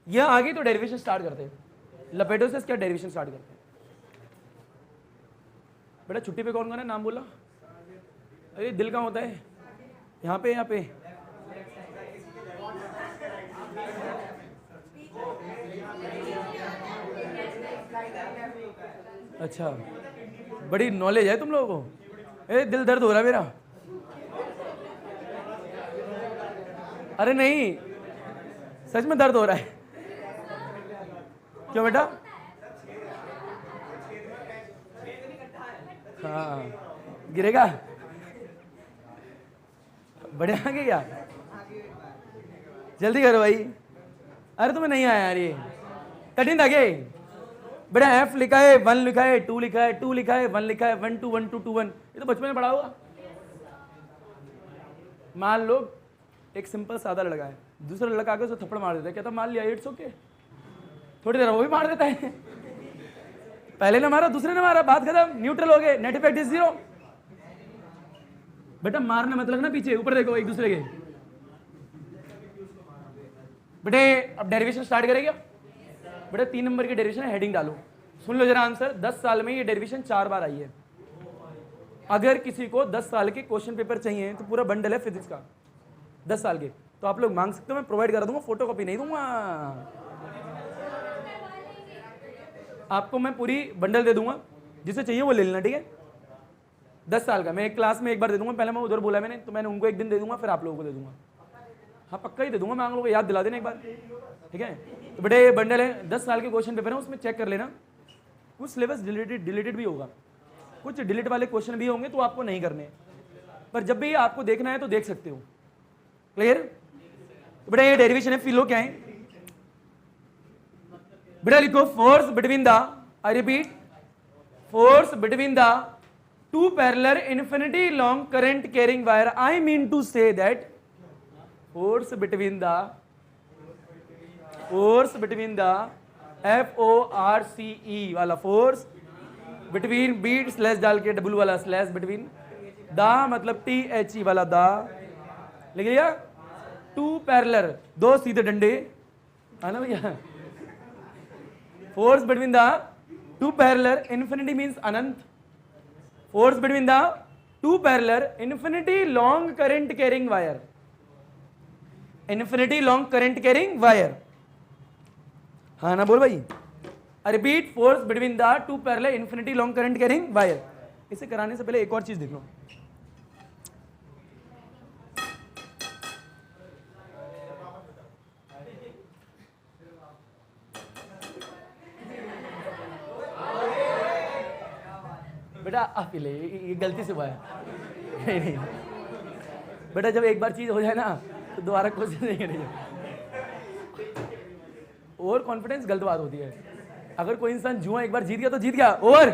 यह आगे तो डेरिवेशन स्टार्ट करते हैं, लपेटो से क्या डेरिवेशन स्टार्ट करते हैं। बेटा छुट्टी पे कौन कौन है, नाम बोला, अरे दिल कहाँ होता है, यहाँ पे, यहाँ पे। अच्छा, बड़ी नॉलेज है तुम लोगों को। ए दिल दर्द हो रहा है मेरा। अरे नहीं, सच में दर्द हो रहा है। क्यों बेटा, हाँ गिरेगा, बड़े आगे क्या, जल्दी करो भाई। अरे तुम्हें नहीं आया यार, ये कठिन था क्या। बेटा एफ लिखा है, 1 लिखा है, 2 लिखा है, 2 लिखा है, 1 लिखा है, 1 2 1 2 2 1, ये तो बचपन में पढ़ा होगा। मान लो एक सिंपल सादा लड़का है, दूसरा लड़का आके उसको थप्पड़ मार देता है, कहता मान लिया इट्स ओके, थोड़ी देर वो भी मार देता है। पहले ने मारा, दूसरे ने मारा, बात खत्म, न्यूट्रल हो गए, नेट इफेक्ट इज 0। बेटा मारने मत लगना पीछे, ऊपर देखो एक दूसरे के। बेटे अब डेरिवेशन स्टार्ट करेगा। बेटा 3 नंबर की डेरिवेशन है, हेडिंग डालो, सुन लो जरा आंसर। 10 साल में ये डेरिवेशन 4 बार आई है। अगर किसी को 10 साल के क्वेश्चन पेपर चाहिए तो पूरा बंडल है फिजिक्स का 10 साल के, तो आप लोग मांग सकते हो, मैं प्रोवाइड करा दूंगा, फोटो कॉपी नहीं दूंगा आपको, मैं पूरी बंडल दे दूंगा, जिसे चाहिए वो ले लेना, ठीक है। 10 साल का मैं एक क्लास में एक बार दे दूंगा, पहले मैं उधर बोला मैंने, तो मैंने उनको एक दिन दे दूंगा, फिर आप लोगों को दे दूंगा। हाँ पक्का ही दे दूंगा, मैं आप लोगों को याद दिला देना एक बार, ठीक है। तो बेटे ये बंडल है, 10 साल के क्वेश्चन पेपर है, उसमें चेक कर लेना। कुछ सिलेबस डिलीटेड भी होगा, कुछ डिलीट वाले क्वेश्चन भी होंगे, तो आपको नहीं करने, पर जब भी आपको देखना है तो देख सकते हो। क्लियर? तो बेटा ये डेरिवेशन है, फिलो क्या है बेटा, लिखो force between the, I repeat, force between the two parallel infinity long current carrying wire. I mean to say that force between the FORCE वाला फोर्स बिटवीन, बीट स्लैश डाल के डब्ल्यू वाला स्लैश, बिटवीन द मतलब THE वाला the, लिख लिया। To parallel, 2 सीधे डंडे, है ना भैया। Force between the two parallel, infinity means Anant, force between the two parallel infinity long current carrying wire, infinity long current carrying wire, हाँ ना बोल भाई। Repeat, force between the two parallel infinity long current carrying wire. इसे कराने से पहले एक और चीज देख लो, बेटा आप ले, ये गलती से हुआ है। नहीं बेटा, जब एक बार चीज हो जाए ना तो दोबारा कोशिश नहीं करेंगे। ओवर कॉन्फिडेंस गलत बात होती है। अगर कोई इंसान जुआ एक बार जीत गया तो जीत गया, ओवर,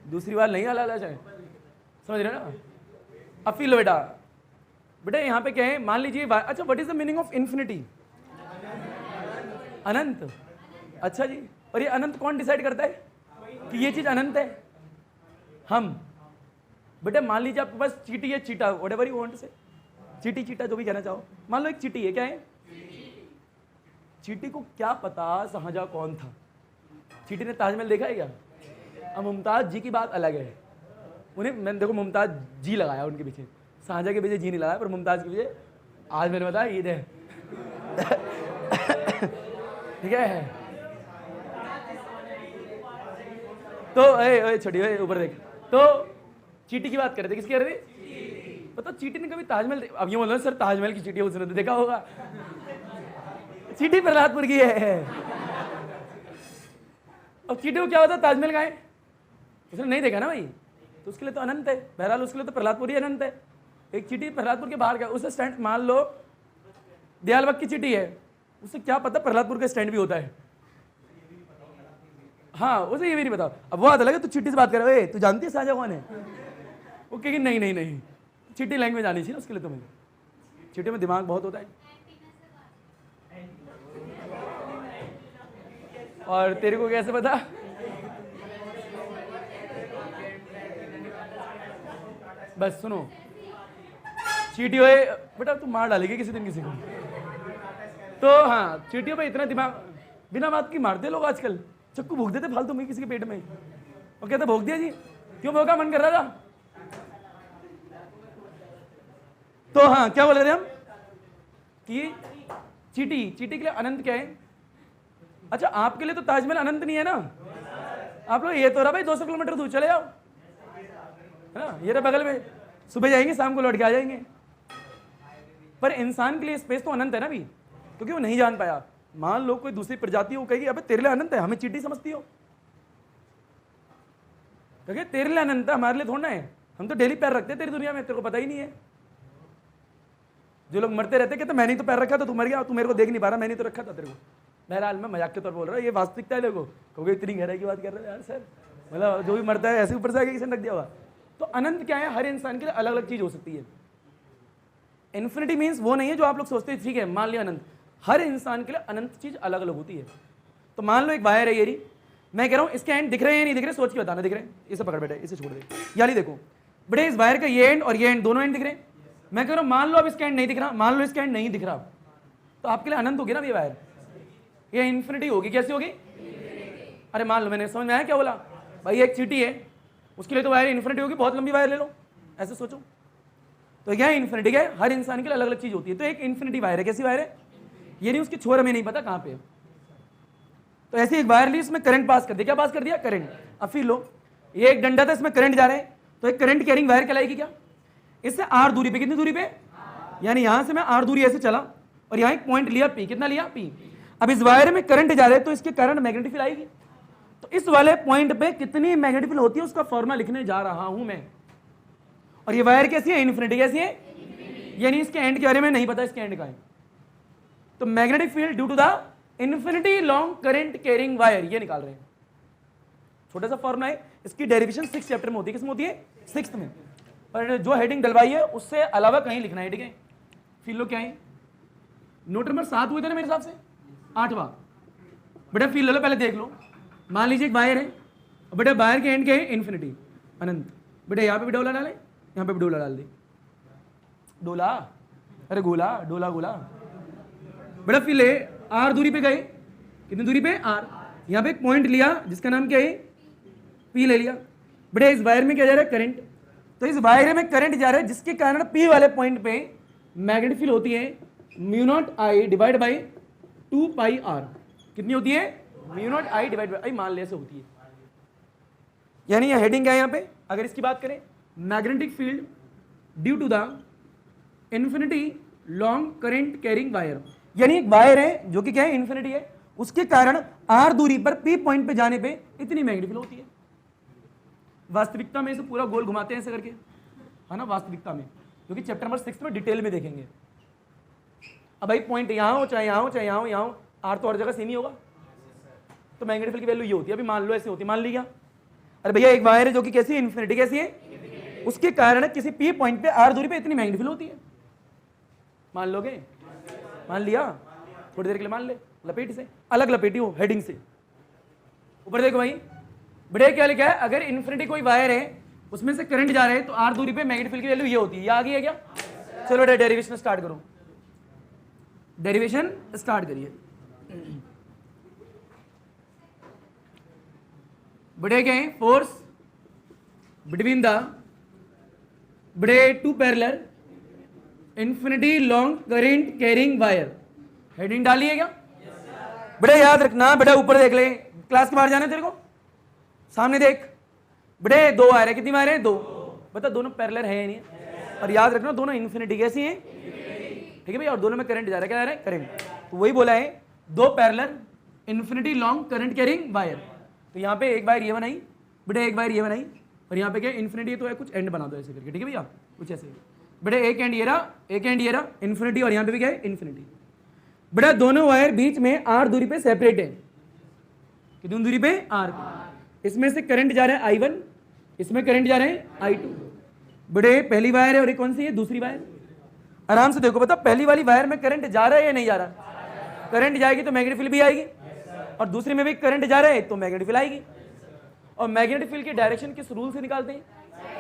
दूसरी बार नहीं हलाला जाए, समझ रहे ना। अब फील लो बेटा, बेटा यहाँ पे क्या है, मान लीजिए, अच्छा what is the meaning of infinity? अनंत। अच्छा जी, और ये अनंत कौन डिसाइड करता है कि ये चीज अनंत है? हम। बेटा मान लीजिए आपके पास चीटी है, चीटा, व्हाटएवर यू वांट से, चीटी चीटा जो भी कहना चाहो, मान लो एक चीटी है, क्या है? चीटी को क्या पता शाहजहां कौन था? चीटी ने ताजमहल देखा है क्या? अब मुमताज जी की बात अलग है, उन्हें मैंने देखो मुमताज जी लगाया उनके पीछे, शाहजहां के पीछे जी नहीं लगाया, पर मुमताज के पीछे आज मैंने बताया ईद है। ठीक है, तो छोटी ऊपर देख, तो चीटी की बात कर रहे थे, किसकी कर रहे थे? पता चीटी ने कभी ताजमहल, अब ये बोल रहे सर ताजमहल की चीटी उसने तो देखा होगा, चीटी प्रहलादपुर की है। अब चीटी को क्या होता है ताजमहल का है, उसने नहीं देखा ना भाई, तो उसके लिए तो अनंत है। बहरहाल उसके लिए तो प्रहलादपुर ही अनंत है। एक चीटी प्रहलादपुर के बाहर का, उसे स्टैंड, मान लो दयालवक की चीटी है, उसे क्या पता प्रहलादपुर का स्टैंड भी होता है? हाँ, उसे ये भी नहीं पता। अब वो आता लगे तो चीटी से बात करे, तू जानती है शाहजहां कौन है? वो कहेगी नहीं नहीं नहीं, चीटी लैंग्वेज आनी चाहिए उसके लिए, तुम्हें चीटी में दिमाग बहुत होता है। और तेरे को कैसे पता? बस सुनो, चीटियों बेटा तू मार डालेगी किसी दिन किसी को, तो हाँ चीटियों पे इतना दिमाग, बिना बात की मारते लोग आजकल, चक्कू भोग देते फालतू में किसी के पेट में, और कहते भोग दिया जी, क्यों भोगा, मन कर रहा था। तो हाँ क्या बोल रहे थे हम कि चीटी, चीटी के लिए अनंत क्या है? अच्छा आपके लिए तो ताजमहल अनंत नहीं है ना, आप लोग ये तो रहा भाई 200 किलोमीटर दूर चले जाओ, है ना, ये रहा बगल में, सुबह जाएंगे शाम को लौट के आ जाएंगे। पर इंसान के लिए स्पेस तो अनंत है ना भी, क्योंकि वो नहीं जान पाया। मान लो कोई दूसरी प्रजाति वो कहेगी अबे तेरे लिए अनंत है, हमें चीटी समझती हो, क्योंकि तेरे लिए अनंत है, हमारे लिए थोड़ा है, हम तो डेली पैर रखते हैं तेरी दुनिया में, तेरे को पता ही नहीं है। जो लोग मरते रहते कहते मैंने तो पैर रखा था, तू मर गया, तू मेरे को देख नहीं पा रहा, मैंने तो रखा था तेरे को। बहरहाल मैं मजाक के तौर पर बोल रहा हूँ, ये वास्तविकता है। देखो क्योंकि इतनी गहराई की बात कर रहे हैं यार सर, मतलब जो भी मरता है ऐसे ऊपर से आगे किसी ने रख दिया हुआ। तो अनंत क्या है? हर इंसान के लिए अलग अलग चीज हो सकती है। इन्फिनिटी मीन्स वो नहीं है जो आप लोग सोचते हैं, ठीक है मान लिया अनंत, हर इंसान के लिए अनंत चीज अलग अलग होती है। तो मान लो एक वायर है ये रही, मैं कह रहा हूँ इसके एंड दिख रहे हैं या नहीं दिख रहे, सोच के बताना दिख रहे हैं, इसे पकड़ बैठे, इसे छोड़ दे, यानी देखो बड़े इस वायर का ये एंड और ये एंड दोनों एंड दिख रहे हैं, मैं कह रहा हूँ मान लो अब इसका एंड नहीं दिख रहा, मान लो इसका एंड नहीं दिख रहा, तो आपके लिए अनंत होगी ना ये वायर, ये इन्फिनिटी होगी, कैसी होगी? अरे मान लो, मैंने समझ में आया क्या बोला भाई, एक चीटी है उसके लिए तो वायर इन्फिनिटी होगी, बहुत लंबी वायर ले लो, ऐसे सोचो। तो क्या इन्फिनिटी क्या है, हर इंसान के लिए अलग अलग चीज होती है, तो एक इन्फिनिटी वायर है, कैसी वायर है? ये नहीं उसकी छोर हमें नहीं पता कहाँ पे है। तो ऐसे एक वायर ली, इसमें करंट पास कर दिया, क्या पास कर दिया? करंट। अब फिर लो, ये एक डंडा था, इसमें करंट जा रहा है, तो एक करंट कैरिंग वायर कहलाएगी क्या? इससे आर दूरी पे, कितनी दूरी पे? यानी यहां से मैं आर दूरी ऐसे चला और यहाँ एक पॉइंट लिया पी, कितना लिया? पी। अब इस वायर में करंट जा रहा है तो इसके कारण मैग्नेटिक फील्ड आएगी, तो इस वाले पॉइंट पे कितनी मैग्नेटिक फील्ड होती है उसका फॉर्मूला लिखने जा रहा हूं मैं। और ये वायर कैसी है? इन्फिनिटी। कैसी है? यानी इसके एंड के बारे में नहीं पता, इसके एंड का है। तो magnetic field due to the infinity long current carrying wire, ये निकाल रहे हैं। छोटा सा फॉर्मूला है, इसकी डेरिवेशन 6 चैप्टर में होती है। किसमें होती है? 6th में। पर जो हेडिंग डलवाई है उससे अलावा कहीं लिखना है, ठीक है? फिर लो क्या है, नोट नंबर 7 हुए थे ना मेरे हिसाब से, 8वां। बेटा फील लो, पहले देख लो। मान लीजिए एक वायर है, बेटा वायर के एंड क्या है? इन्फिनिटी, अनंत। बेटा यहाँ पे भी डोला डाले, यहाँ पे भी डोला डाल दे, डोला, अरे गोला, डोला गोला। बेटा फिर ले, आर दूरी पे गए, कितनी दूरी पे? आर। यहाँ पे एक पॉइंट लिया जिसका नाम क्या है? पी ले लिया। बेटा इस वायर में क्या जा रहा है? करंट। तो इस वायर में करंट जा रहा है जिसके कारण पी वाले पॉइंट पे मैग्नेटिक फील्ड होती है mu naught I divide by 2 pi r. कितनी होती है? Mu naught I divide by, मान ले से होती है। यानी ये हेडिंग क्या है यहाँ पे? अगर इसकी बात करें, magnetic field due to the infinity long current carrying wire, यानी एक वायर है जो कि क्या है? इन्फिनिटी है, उसके कारण आर दूरी पर पी पॉइंट पे जाने पे इतनी मैग्नेटिक फील्ड होती है। वास्तविकता में इसे पूरा गोल घुमाते हैं ऐसे करके, है ना, वास्तविकता में, जो कि चैप्टर नंबर 6 में डिटेल में देखेंगे। अब भाई पॉइंट यहाँ हो चाहे यहाँ हो चाहे यहाँ हो, यहाँ हो, आर तो हर जगह सेम ही होगा, तो मैग्नेटिक फील्ड की वैल्यू ये होती है। अभी मान लो ऐसे होती, मान लिया, अरे भैया एक वायर है जो कि कैसी है? इन्फिनिटी। कैसी है? उसके कारण किसी पी पॉइंट पे आर दूरी पे इतनी मैग्नेटिक फील्ड होती है। मान लोगे? मान लिया, थोड़ी देर के लिए मान ले, लपेट से अलग लपेटी हो हेडिंग से। ऊपर देखो भाई, बड़े क्या लिखा है? अगर इन्फिनिटी कोई वायर है उसमें से करंट जा रहा है तो आर दूरी पे मैग्नेटिक फील्ड की वैल्यू ये होती है। ये आ गई है क्या? चलो डेरिवेशन स्टार्ट करो, डेरिवेशन स्टार्ट करिए। बड़े क्या है? फोर्स बिटवीन द बड़े 2 parallel infinity long current carrying wire. Heading डाली है क्या? बड़े याद रखना, बेटा ऊपर देख ले, क्लास के बाहर जाना है तेरे को, सामने देख। बड़े 2 वायर है, कितनी वायर है? 2। बता दोनों पैरेलल है या नहीं है? और याद रखना दोनों इन्फिनिटी कैसी है? ठीक है भाई, और दोनों में करंट जा रहा है, क्या जा रहा है? करंट। तो वही बोला है 2 parallel infinity long current carrying wire. तो यहाँ पे एक वायर ये बनाई, बेटे एक वायर ये बनाई, और यहाँ पे क्या? इन्फिनिटी। तो है कुछ एंड बना दो ऐसे करके, ठीक है भैया, कुछ ऐसे। बेटे एक एंड ये रहा, एक एंड ये रहा, इन्फिनिटी, और यहाँ पे भी क्या है? इन्फिनिटी। बेटा दोनों वायर बीच में आर दूरी पे सेपरेट है, कितनी दूरी पे? आर। इसमें से करंट जा रहा है I1, इसमें करंट जा रहे हैं I2। बड़े पहली वायर है और ये कौन सी है? दूसरी वायर। आराम से देखो, बता पहली वाली वायर में करंट जा रहा है या नहीं जा रहा? करंट जाएगी तो मैग्नेटिक फील्ड भी आएगी, और दूसरी में भी करंट जा रहा है तो मैग्नेटिक फील्ड आएगी। और मैग्नेटिक फील्ड की डायरेक्शन किस रूल से निकालते हैं?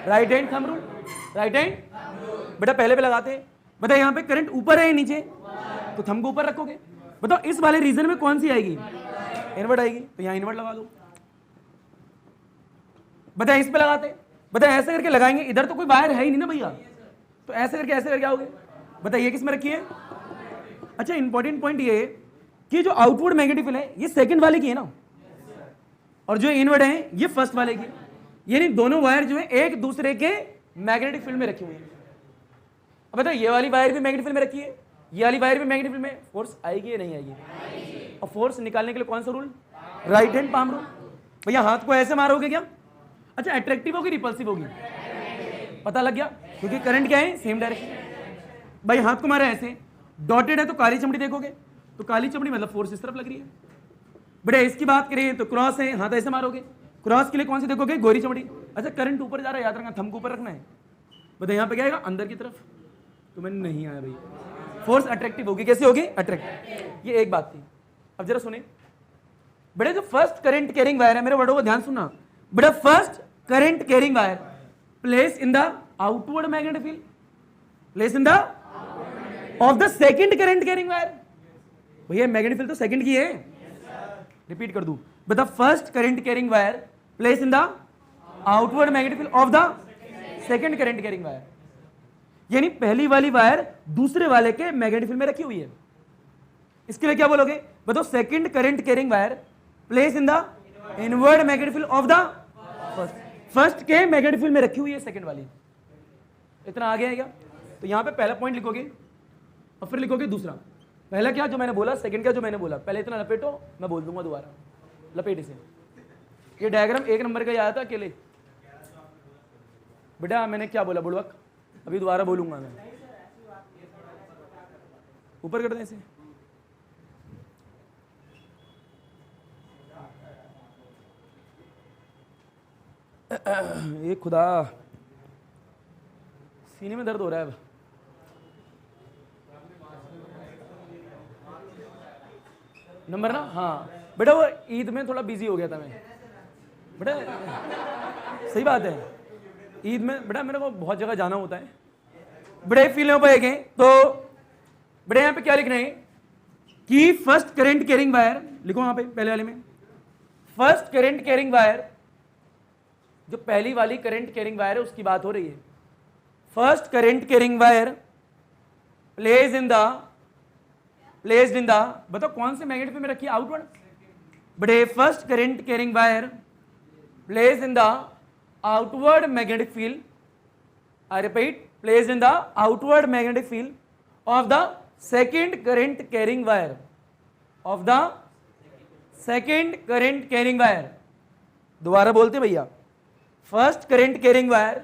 Right hand thumb rule. Right hand बेटा पहले पे लगाते हैं। बता यहाँ पे करंट ऊपर है या नीचे? तो थंब को ऊपर रखोगे। बताओ इस वाले रीजन में कौन सी आएगी? इनवर्ट आएगी, तो यहाँ इनवर्ट लगा दो। बता इस पे लगाते, बता ऐसे करके लगाएंगे, इधर तो कोई वायर है ही नहीं ना भैया, तो ऐसे करके आओगे। बता ये किस में रखी है? अच्छा इंपॉर्टेंट पॉइंट ये है कि जो आउटवर्ड मैग्नेटिक फील्ड है ये सेकंड वाले की है ना, और जो इनवर्ट है ये फर्स्ट वाले की। यानी दोनों वायर जो है एक दूसरे के मैग्नेटिक फील्ड में रखी हुई है। अब बता ये वाली वायर भी मैग्नेटिक फील्ड में रखी है, ये वाली वायर भी मैग्नेटिक फील्ड में, फोर्स आएगी या नहीं आएगी? और फोर्स निकालने के लिए कौन सा rule? Right hand palm rule. भैया हाथ को ऐसे मारोगे क्या? अच्छा अट्रैक्टिव होगी रिपल्सिव होगी? पता लग गया, क्योंकि करंट क्या है? Same direction. भाई हाथ को मारा ऐसे, डॉटेड है तो काली चमड़ी देखोगे, तो काली चमड़ी मतलब फोर्स इस तरफ लग रही है। बड़े इसकी बात करें तो क्रॉस है, हाथ ऐसे मारोगे, क्रॉस के लिए कौन सी देखोगे? गोरी चमड़ी। अच्छा करंट ऊपर जा रहा है, याद रखना थंब को ऊपर रखना है। बताइए यहाँ पे क्या आएगा? अंदर की तरफ। तुम्हें नहीं आया भाई। फोर्स अट्रैक्टिव होगी, कैसी होगी? अट्रैक्टिव। ये एक बात थी। अब जरा सुने बेटा, जो फर्स्ट करंट कैरिंग वायर है, मेरे वर्डों को ध्यान सुनना बेटा, first current carrying wire place in the outward magnetic field, place in the of the second current carrying wire. भैया मैग्नेटिक फील्ड तो सेकंड की है, रिपीट कर दूं बता, first current carrying wire place in the outward magnetic field of the second current carrying wire, यानी पहली वाली वायर दूसरे वाले के मैग्नेटिक फील्ड में रखी हुई है। इसके लिए क्या बोलोगे? बताओ, second current carrying wire place in the inward magnetic field of the first, first के मैग्नेटिक फील्ड में रखी हुई है सेकंड वाली। इतना आ गया है क्या? तो यहां पे पहला पॉइंट लिखोगे और फिर लिखोगे दूसरा। पहला क्या जो मैंने बोला, सेकंड क्या जो मैंने बोला। पहले इतना लपेटो, मैं बोल दूंगा दोबारा, लपेट इसे। ये डायग्राम 1 नंबर का याद था अकेले बेटा, मैंने क्या बोला बुड़वक, अभी दोबारा बोलूंगा मैं। ऊपर कर दें इसे, ये खुदा सीने में दर्द हो रहा है अब। नंबर ना, हाँ बेटा वो ईद में थोड़ा बिजी हो गया था मैं बेटा, सही बात है। ईद में बेटा मेरे को बहुत जगह जाना होता है बेटा, फील हो पाएंगे। तो बेटा यहाँ पे क्या लिख रहे हैं कि फर्स्ट करंट कैरिंग वायर, लिखो वहां पे पहले वाले में, फर्स्ट करंट कैरिंग वायर, जो पहली वाली करंट कैरिंग वायर है उसकी बात हो रही है। First current carrying wire placed in the, बताओ कौन से मैग्नेटिक फील्ड में रखी है? आउटवर्ड। बड़े first current carrying wire placed in the outward magnetic field, I repeat, placed in the outward magnetic field of the second current carrying wire, of the second current carrying wire. दोबारा बोलते भैया, first current carrying wire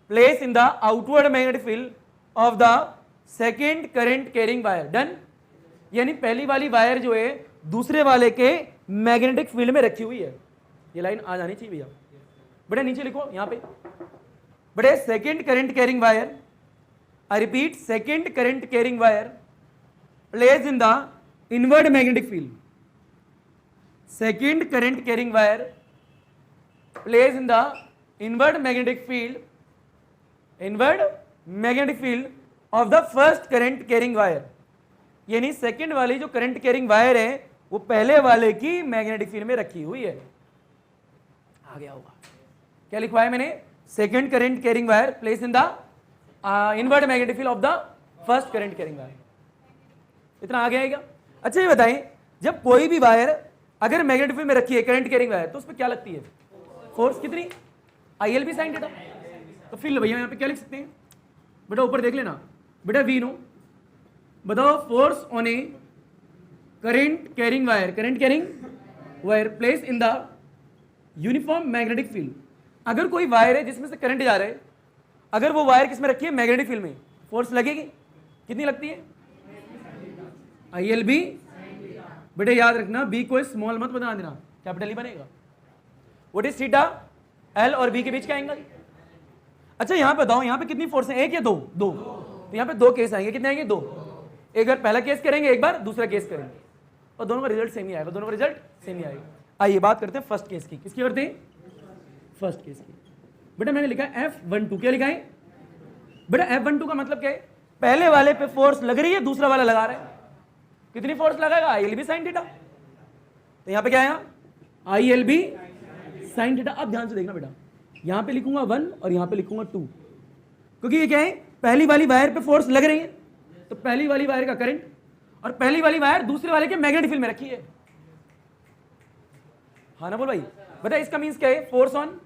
place in the outward magnetic field of the second current carrying wire. Done. यानी पहली वाली wire जो है दूसरे वाले के मैग्नेटिक फील्ड में रखी हुई है। ये लाइन आ जानी चाहिए भैया। बड़े नीचे लिखो यहां पे, बड़े second current carrying wire, I repeat, second current carrying wire place in the inward magnetic field, second current carrying wire place in the inward magnetic field, inward magnetic field of the first current carrying wire. यानी second वाली जो current carrying wire है वो पहले वाले की magnetic field में रखी हुई है। आ गया होगा क्या लिखवाया मैंने? Second current carrying wire place in the inward magnetic field of the first current carrying wire. इतना आ गया है क्या? अच्छा ये बताएं, जब कोई भी वायर अगर मैग्नेटिक फील्ड में रखी है करंट कैरिंग वायर, तो उस पर क्या लगती है? फोर्स कितनी? ILB sine theta. तो फिर भैया यहाँ पे क्या लिख सकते हैं बेटा? ऊपर देख लेना बेटा, वी नो, बताओ force on A current carrying wire, current carrying wire place in the uniform magnetic field. अगर कोई वायर है जिसमें से करंट जा रहा है, अगर वो वायर किसमें रखी है? मैग्नेटिक फील्ड में, फोर्स लगेगी, कितनी लगती है? ILB। बेटा याद रखना, बी को स्मॉल मत बना देना, कैपिटल ही बनेगा। What is theta? L और B के बीच का एंगल। अच्छा यहाँ पे बताओ, यहाँ पे कितनी फोर्स है? एक या दो? दो। तो यहाँ पे दो केस आएंगे, कितने आएंगे? दो। एक बार पहला केस करेंगे, एक बार दूसरा केस करेंगे, और दोनों का रिजल्ट सेम ही आएगा, दोनों का रिजल्ट सेम ही आएगा। आइए बात करते हैं फर्स्ट केस की। किसकी करते हैं? फर्स्ट केस की। बेटा मैंने लिखा है F12। क्या लिखा है बेटा? F12 का मतलब क्या है? पहले वाले पे फोर्स लग रही है, दूसरा वाला लगा रहा है। कितनी फोर्स लगाएगा? ILB sine theta. तो यहाँ पे क्या आएगा? ILB sine theta. अब ध्यान से देखना बेटा, यहां पे लिखूंगा 1 और यहां पे लिखूंगा 2, क्योंकि ये क्या है? पहली वाली वायर पे फोर्स लग रही है, तो पहली वाली वायर का करंट, और पहली वाली वायर दूसरे वाले के मैग्नेटिक फील्ड में रखी है। हाँ ना बोल भाई? बता इसका मींस क्या है? Force on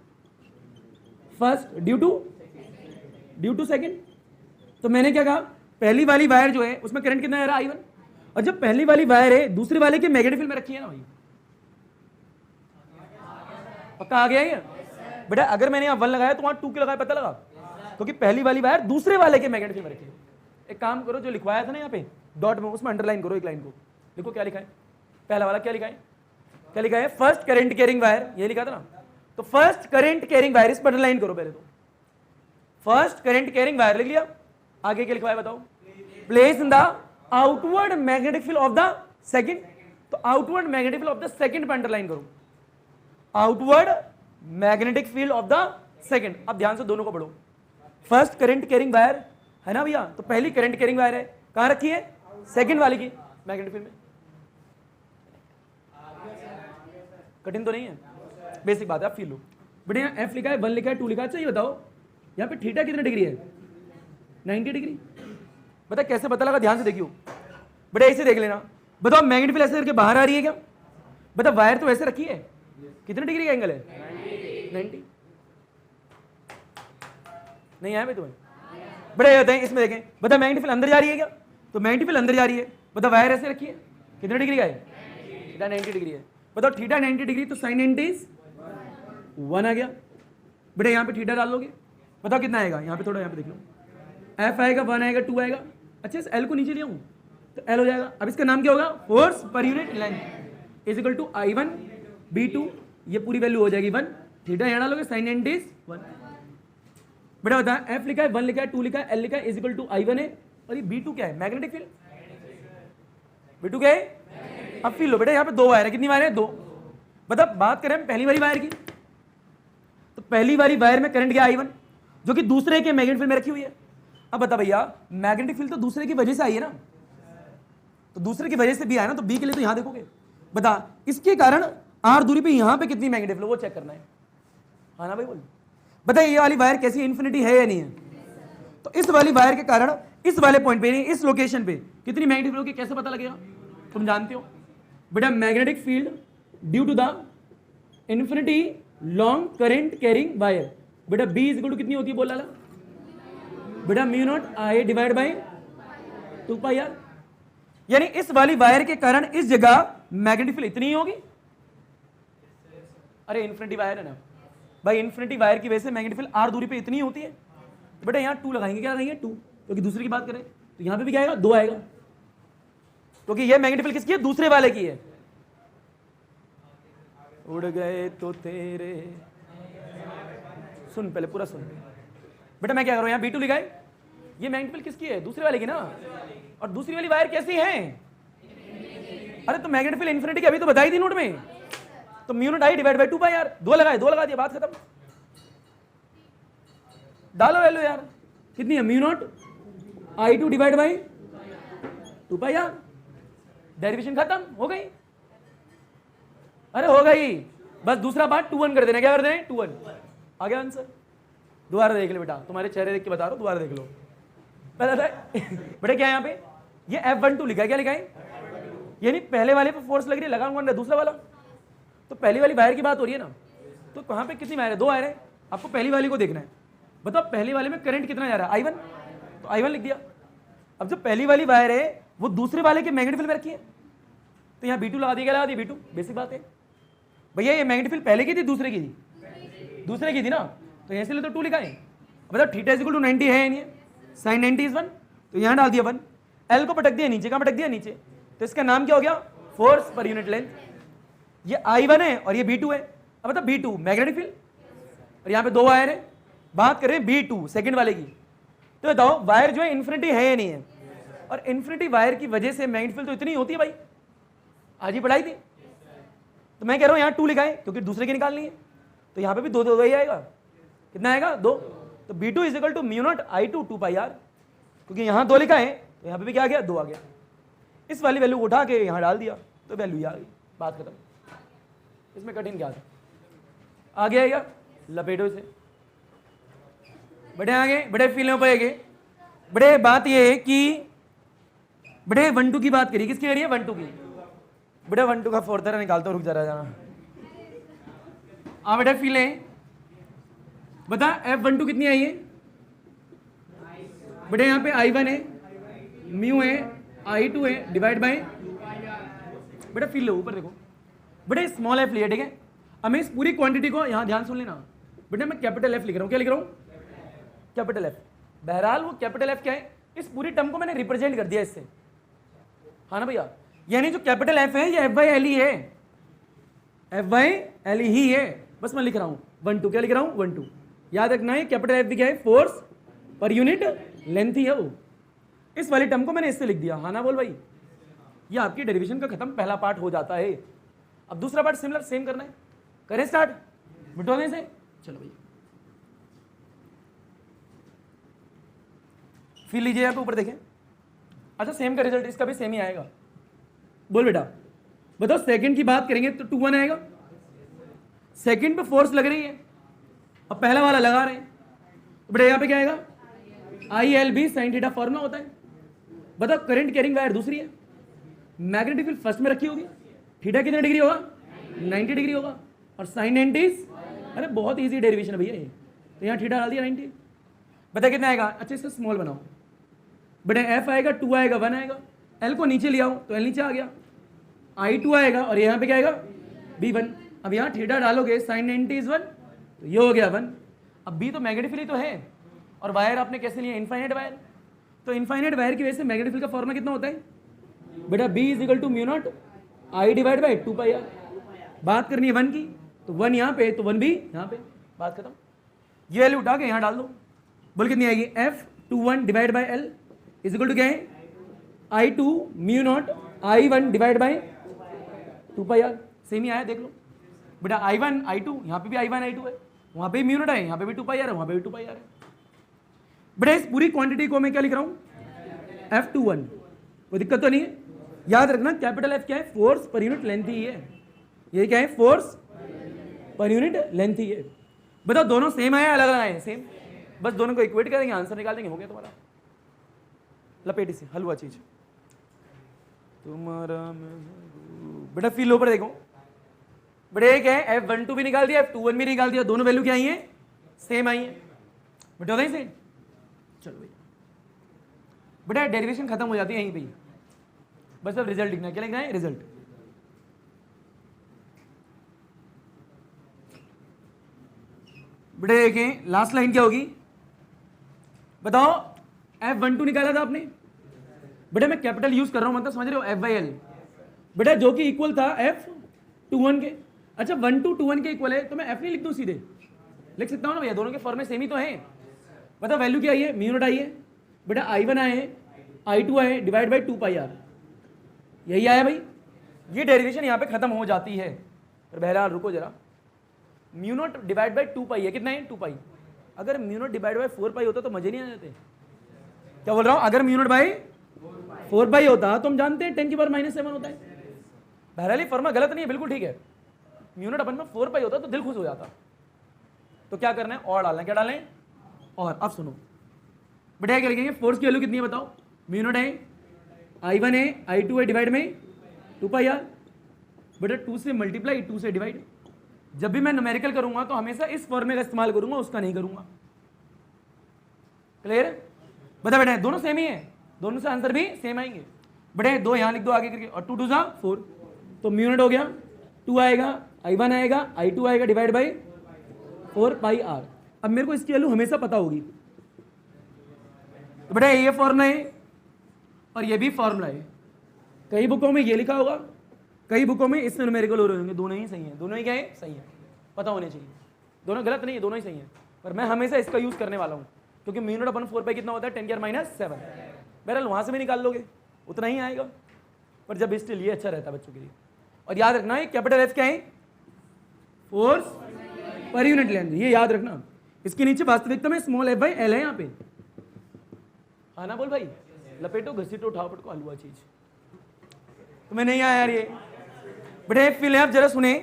first due to second. तो मैंने क्या कहा? पहली वाली वायर जो है उसमें करंट कितना आ रहा है? I1। और जब पहली वाली वायर है दूसरे वाले के मैग्नेटिक फील्ड में रखी है ना भाई, पक्का आ गया ये बेटा? अगर मैंने यहाँ 1 लगाया तो वहां 2 क्यों लगाया? पता लगा? क्योंकि पहली वाली वायर दूसरे वाले के मैग्नेटिक फील्ड में रखी है। एक काम करो, जो लिखवाया था ना यहाँ पे डॉट में, उसमें अंडरलाइन करो एक लाइन को, लिखो क्या लिखा है? पहला वाला क्या लिखा है? क्या लिखा है? फर्स्ट करंट कैरिंग वायर, ये लिखा था ना। तो फर्स्ट करंट कैरिंग वायर, इस पर अंडरलाइन करो पहले तो। फर्स्ट करंट कैरिंग वायर लिख लिया, आगे क्या लिखा है बताओ, place in the outward magnetic field of the second, तो outward magnetic field of the second पे अंडरलाइन करो, outward magnetic field of the second. अब ध्यान से दोनों को पढ़ो, फर्स्ट करंट कैरिंग वायर है ना भैया, तो पहली करंट कैरिंग वायर है, कहां रखी है, सेकंड वाले की मैग्नेटिक फील्ड में। कठिन तो नहीं है, बेसिक बात है, आप फील लो। बेटे यहाँ एफ लिखा है, 1 लिखा है, 2 लिखा है, अच्छा ये बताओ यहाँ पे थीटा कितना डिग्री है, 90 डिग्री। बता कैसे पता लगा, ध्यान से देखियो बेटा, ऐसे देख लेना। बताओ मैग्नेटिक फील्ड ऐसे करके बाहर आ रही है क्या, बता वायर तो ऐसे रखी है, कितने डिग्री का एंगल है, 90। नहीं आया भाई तुम्हें, बड़े ये बताएं इसमें देखें, बता मैग्नेटिक फील्ड अंदर जा रही है क्या, तो मैग्नेटिक फील्ड अंदर जा रही है, बता वायर ऐसे रखी है, कितने डिग्री का है, थीटा 90 डिग्री है। बताओ थीटा 90 डिग्री तो साइन 90 इज 1 आ गया। बेटा यहाँ पे थीटा डाल लोगे, बताओ कितना आएगा, यहाँ पे थोड़ा यहाँ पे देख लो, एफ आएगा, 1 आएगा, 2 आएगा। अच्छा इस एल को नीचे ले आऊँ तो एल हो जाएगा। अब इसका नाम क्या होगा, force per unit length is equal to I1 B2, ये पूरी वैल्यू हो जाएगी 1, थीटा यहाँ डालोगे साइन 90 इज 1। बेटा बता एफ लिखा है, 1 लिखा है, 2 लिखा है, एल लिखा है, इज इक्वल टू I1 है, और ये B2 क्या है, मैग्नेटिक फील्ड। B2 क्या है, अब फील लो बेटा, यहाँ पे 2 वायर है, कितनी वायर है, 2। बता बात करें हम पहली वाली वायर की, तो पहली वाली वायर में करंट गया I1 जो कि दूसरे के मैग्नेटिक फील्ड में रखी हुई है। अब बता भैया मैग्नेटिक फील्ड तो दूसरे की वजह से आई है ना, तो दूसरे की वजह से भी आया ना, तो बी के लिए तो यहां देखोगे। बता इसके कारण आर दूरी पे यहां पे कितनी मैग्नेटिक फील्ड वो चेक करना है, हाँ ना भाई बोल। बता ये वाली वायर कैसी इन्फिनिटी है या नहीं है, तो इस वाली वायर के कारण इस वाले पॉइंट पे इस लोकेशन पे कितनी मैग्नेटिक फील्ड होगी, कैसे पता लगेगा, तुम जानते हो बेटा, magnetic field due to the infinity long current carrying wire. बेटा बी इज इक्वल टू कितनी होती है बोल रहा बेटा, mu naught I divide by 2 pi R, यानी इस वाली वायर के कारण इस जगह मैग्नेटिक फील्ड इतनी ही होगी। अरे इन्फिनिटी वायर है ना भाई, इन्फिनिटी वायर की वजह से मैग्नेटिक फील्ड आर दूरी पे इतनी ही होती है। तो बेटा यहाँ 2 लगाएंगे, क्या लगाएंगे 2, क्योंकि दूसरे की बात करें तो यहाँ पे भी क्या आएगा 2 आएगा, क्योंकि ये मैग्नेटिक फील्ड किसकी है, दूसरे वाले की है। उड़ गए तो तेरे, सुन पहले पूरा सुन बेटा, मैं क्या कर रहा हूं यहाँ B2 लिखा है, ये मैग्नेटिक फील्ड किसकी है, दूसरे वाले की ना, और दूसरी वाली वायर कैसी है, अरे तो मैग्नेटिक फील्ड इन्फिनिटी की अभी तो बताई थी नोट में, तो mu naught I divide by 2 पाई यार, 2 लगाए, 2 लगा दिया, बात खत्म। डालो वैल्यू यार, कितनी है, mu naught I2 divide by 2 पाई यार, डेरिवेशन खत्म हो गई। अरे हो गई, बस दूसरा पार्ट 2-1 कर देना, क्या कर देना 2-1 आ गया आंसर। दोबारा देख ले बेटा, तुम्हारे चेहरे देख के बता रहा हूं, दोबारा देख लो। बेटा क्या है यहाँ पे, ये F12 लिखा है, क्या लिखा है, यानी पहले वाले पे फोर्स लग रही है, लगा कौन रहा है, दूसरा वाला। तो पहली वाली वायर की बात हो रही है ना, तो कहाँ पे कितनी वायर है, 2 वायर है, आपको पहली वाली को देखना है। बताओ पहली वाले में करंट कितना जा रहा है, I1, तो I1 लिख दिया। अब जो पहली वाली वायर है वो दूसरे वाले के मैग्नेटिक फील्ड में रखी है, तो यहाँ B2 लगा दिया, क्या लगा दिया B2, बेसिक बात है भैया। ये मैग्नेटिक फील्ड पहले की थी दूसरे की थी, दूसरे की थी ना, तो यहाँ से ले तो 2 लिखा है। मतलब थीटा इज इक्वल टू 90 है नहीं, साइन 90 इज 1, तो यहाँ डाल दिया 1, एल को पटक दिया नीचे, कहाँ पटक दिया नीचे, तो इसका नाम क्या हो गया, फोर्स पर यूनिट लेंथ। ये I1 है और ये B2 है। अब मतलब B2 मैग्नेटिक फील्ड, और यहाँ पे 2 वायर है, बात करें B2 सेकंड वाले की, तो बताओ वायर जो है इन्फिनिटी है या नहीं है, और इन्फिनिटी वायर की वजह से मैग्नेटिक फील्ड तो इतनी होती है भाई, आज ही पढ़ाई थी। तो मैं कह रहा हूँ यहाँ 2 लिखा है क्योंकि दूसरे की निकालनी है, तो यहाँ पे भी 2 ही आएगा, कितना आएगा 2, तो B2 is equal to mu naught I2 2 pi R, क्योंकि यहाँ 2 लिखा है तो यहाँ पे भी क्या आ गया 2 आ गया। इस वाली वैल्यू उठा के यहाँ डाल दिया तो वैल्यू आ गई, बात खत्म। इसमें कठिन क्या था, आगे आएगा लपेटो से, बड़े आगे बड़े फीलों पर आगे। बड़े बात ये है कि बड़े 1-2 की बात करिए, किसकी करिए 1-2 की। बड़े 1-2 का फोर्थरा निकालता हूँ, रुक जरा जाना। बेटा फीलें बता, F12 कितनी आई है बेटे, यहाँ पे I1 है, म्यू है, I2 है, डिवाइड बाय, बेटा फील लो ऊपर देखो, बेटे स्मॉल f लिया, ठीक है। अब मैं इस पूरी क्वांटिटी को यहाँ ध्यान सुन लेना बेटे, मैं कैपिटल F लिख रहा हूँ, क्या लिख रहा हूँ, कैपिटल F। बहरहाल वो कैपिटल F क्या है, इस पूरी टर्म को मैंने रिप्रेजेंट कर दिया इससे, हाँ ना भैया, यानी जो कैपिटल F है ये FYLE है, FYLE ही है, बस मैं लिख रहा हूँ 1-2, क्या लिख रहा हूँ 1-2। याद रखना है कैपिटल F भी क्या है, फोर्स पर यूनिट लेंथ ही है वो। इस वाले टर्म को मैंने इससे लिख दिया, हाँ ना बोल भाई। ये आपकी डेरिवेशन का खत्म पहला पार्ट हो जाता है। अब दूसरा पार्ट सिमिलर सेम करना है, करें स्टार्ट मिटोने से। चलो भैया फिर लीजिए यहाँ पे ऊपर देखें। अच्छा सेम का रिजल्ट इसका भी सेम ही आएगा। बोल बेटा बताओ, सेकंड की बात करेंगे तो 2 1 आएगा। सेकंड पे फोर्स लग रही है, अब पहला वाला लगा रहे हैं, तो बेटा यहाँ पे क्या आएगा, ILB sin थीटा फॉर्मूला होता है। बताओ करंट कैरिंग वायर दूसरी है, मैग्नेटिक फील्ड फर्स्ट में रखी होगी, थीटा कितने डिग्री होगा, 90 डिग्री होगा, और साइन 90। अरे बहुत इजी डेरिवेशन है भैया ये, तो यहाँ थीटा डाल दिया 90। बता कितना आएगा, अच्छे से स्मॉल बनाओ बेटा, F आएगा 2 आएगा 1 आएगा, L को नीचे ले आओ तो L नीचे आ गया, I2 आएगा और यहाँ पे क्या आएगा B1। अब यहाँ थीटा डालोगे साइन 90 इज 1, तो ये हो गया 1। अब B तो मैग्नेटिक फील्ड तो है, और वायर आपने कैसे लिया, इनफाइनाइट वायर। तो इनफाइनाइट वायर की वजह से मैग्नेटिक फील्ड का फॉर्मूला कितना होता है बेटा, B is equal to mu naught I divide by 2 pi R. बात करनी है 1 की, तो 1 यहाँ पे तो 1 भी यहाँ पे, बात खत्म। ये वैल्यू उठा के यहाँ डाल दो, बोल कितनी आएगी, F21 divide by L is equal to क्या है, I2 mu naught I1 divide by 2 pi r. Same ही आया देख लो बेटा, I1 I2, यहाँ पे भी I1 I2 है, वहाँ पे भी म्यू नॉट है, यहाँ पे भी 2 पाई आर है, वहाँ पे भी 2 पाई आर है। बेटा इस पूरी क्वांटिटी को मैं क्या लिख रहा हूँ, F21, कोई दिक्कत तो नहीं है। याद रखना कैपिटल F क्या है, फोर्स पर यूनिट लेंथ ही है। ये क्या है, फोर्स पर यूनिट लेंथ ही है। बताओ दोनों सेम आए अलग अलग आए, सेम, बस दोनों को इक्वेट करेंगे, आंसर निकाल देंगे, हो गया तुम्हारा। लपेटी से हलवा चीज तुम्हारा। बेटा फील ऊपर देखो बेटा, एक है F12 भी निकाल दिया, F21 भी निकाल दिया, दोनों वैल्यू क्या आई है, सेम आई है बेटा, नहीं सेम। चलो भैया बेटा डेरिवेशन खत्म हो जाती है यहीं पे, बस अब रिजल्ट लिखना है। क्या लिखना है, रिजल्ट। बेटा देखें लास्ट लाइन क्या होगी, बताओ। F12 निकाला था आपने बेटा, मैं कैपिटल यूज कर रहा हूं, मतलब समझ रहे हो, F/L बेटा, जो कि इक्वल था F21 के। अच्छा 1 to 21 के इक्वल है, तो मैं F नहीं लिख दूं, सीधे लिख सकता हूं ना भैया, दोनों के फॉर्म में सेम ही तो है। बताओ वैल्यू क्या आई है, म्यू नॉट आई है बेटा, I1 आए हैं, I2 आए, डिवाइड बाई 2 पाई आर, यही आया भाई। ये डेरिवेशन यहाँ पे खत्म हो जाती है। पर बहरहाल रुको जरा, म्यू नॉट डिवाइड बाई 2 पाई है, कितना है 2 पाई। अगर म्यू नॉट डिवाइड बाई 4 पाई होता तो मजे नहीं आ जाते। क्या बोल रहा हूँ, अगर म्यू नॉट बाई 4 पाई होता तो हम जानते हैं 10 की पावर -7 होता है। बहरहाल ये फॉर्मूला गलत नहीं है, बिल्कुल ठीक है। म्यू नॉट अपन में 4 पाई होता तो दिल खुश हो जाता। तो क्या करना है, और डालना है, क्या डालें, और। अब सुनो बेटा क्या लिखेंगे, फोर्स की वैल्यू कितनी है बताओ, म्यू नॉट है, I1 है, I2 है, डिवाइड में 2 पाई आर। बेटा 2 से मल्टीप्लाई, 2 से डिवाइड। जब भी मैं न्यूमेरिकल करूंगा तो हमेशा इस फॉर्मूले का इस्तेमाल करूंगा, उसका नहीं करूंगा। क्लियर, बता बेटा दोनों सेम ही है, दोनों से आंसर भी सेम आएंगे। बेटा 2 यहाँ लिख दो आगे करके, और 2 2 4, तो म्यू नॉट हो गया, 2 आएगा, I1 आएगा, I2 आएगा, डिवाइड बाई 4 पाई आर। अब मेरे को इसकी वैल्यू हमेशा पता होगी, तो बेटा ये फॉर्मूला है और ये भी फॉर्मूला है। कई बुकों में ये लिखा होगा, कई बुकों में इससे न्यूमेरिकल हो रहे होंगे, दोनों ही सही है। दोनों ही क्या है, सही है, पता होने चाहिए। दोनों गलत नहीं है, दोनों ही सही है, पर मैं हमेशा इसका यूज करने वाला हूँ, क्योंकि म्यू नॉट अपन 4 पाई कितना होता है, 10 की पावर -7। बहरहाल वहाँ से भी निकाल लोगे उतना ही आएगा, पर जब स्टिल ये अच्छा रहता है बच्चों के लिए। और याद रखना है कैपिटल F क्या है, फोर्स पर यूनिट लेंथ, ये याद रखना। इसके नीचे वास्तविकता में स्मॉल f/L है यहाँ पे, हाँ ना बोल भाई, लपेटो घसीटो उठाओ पटको हलवा चीज। तुम्हें नहीं आया यार ये, बड़े फिल आप जरा सुने।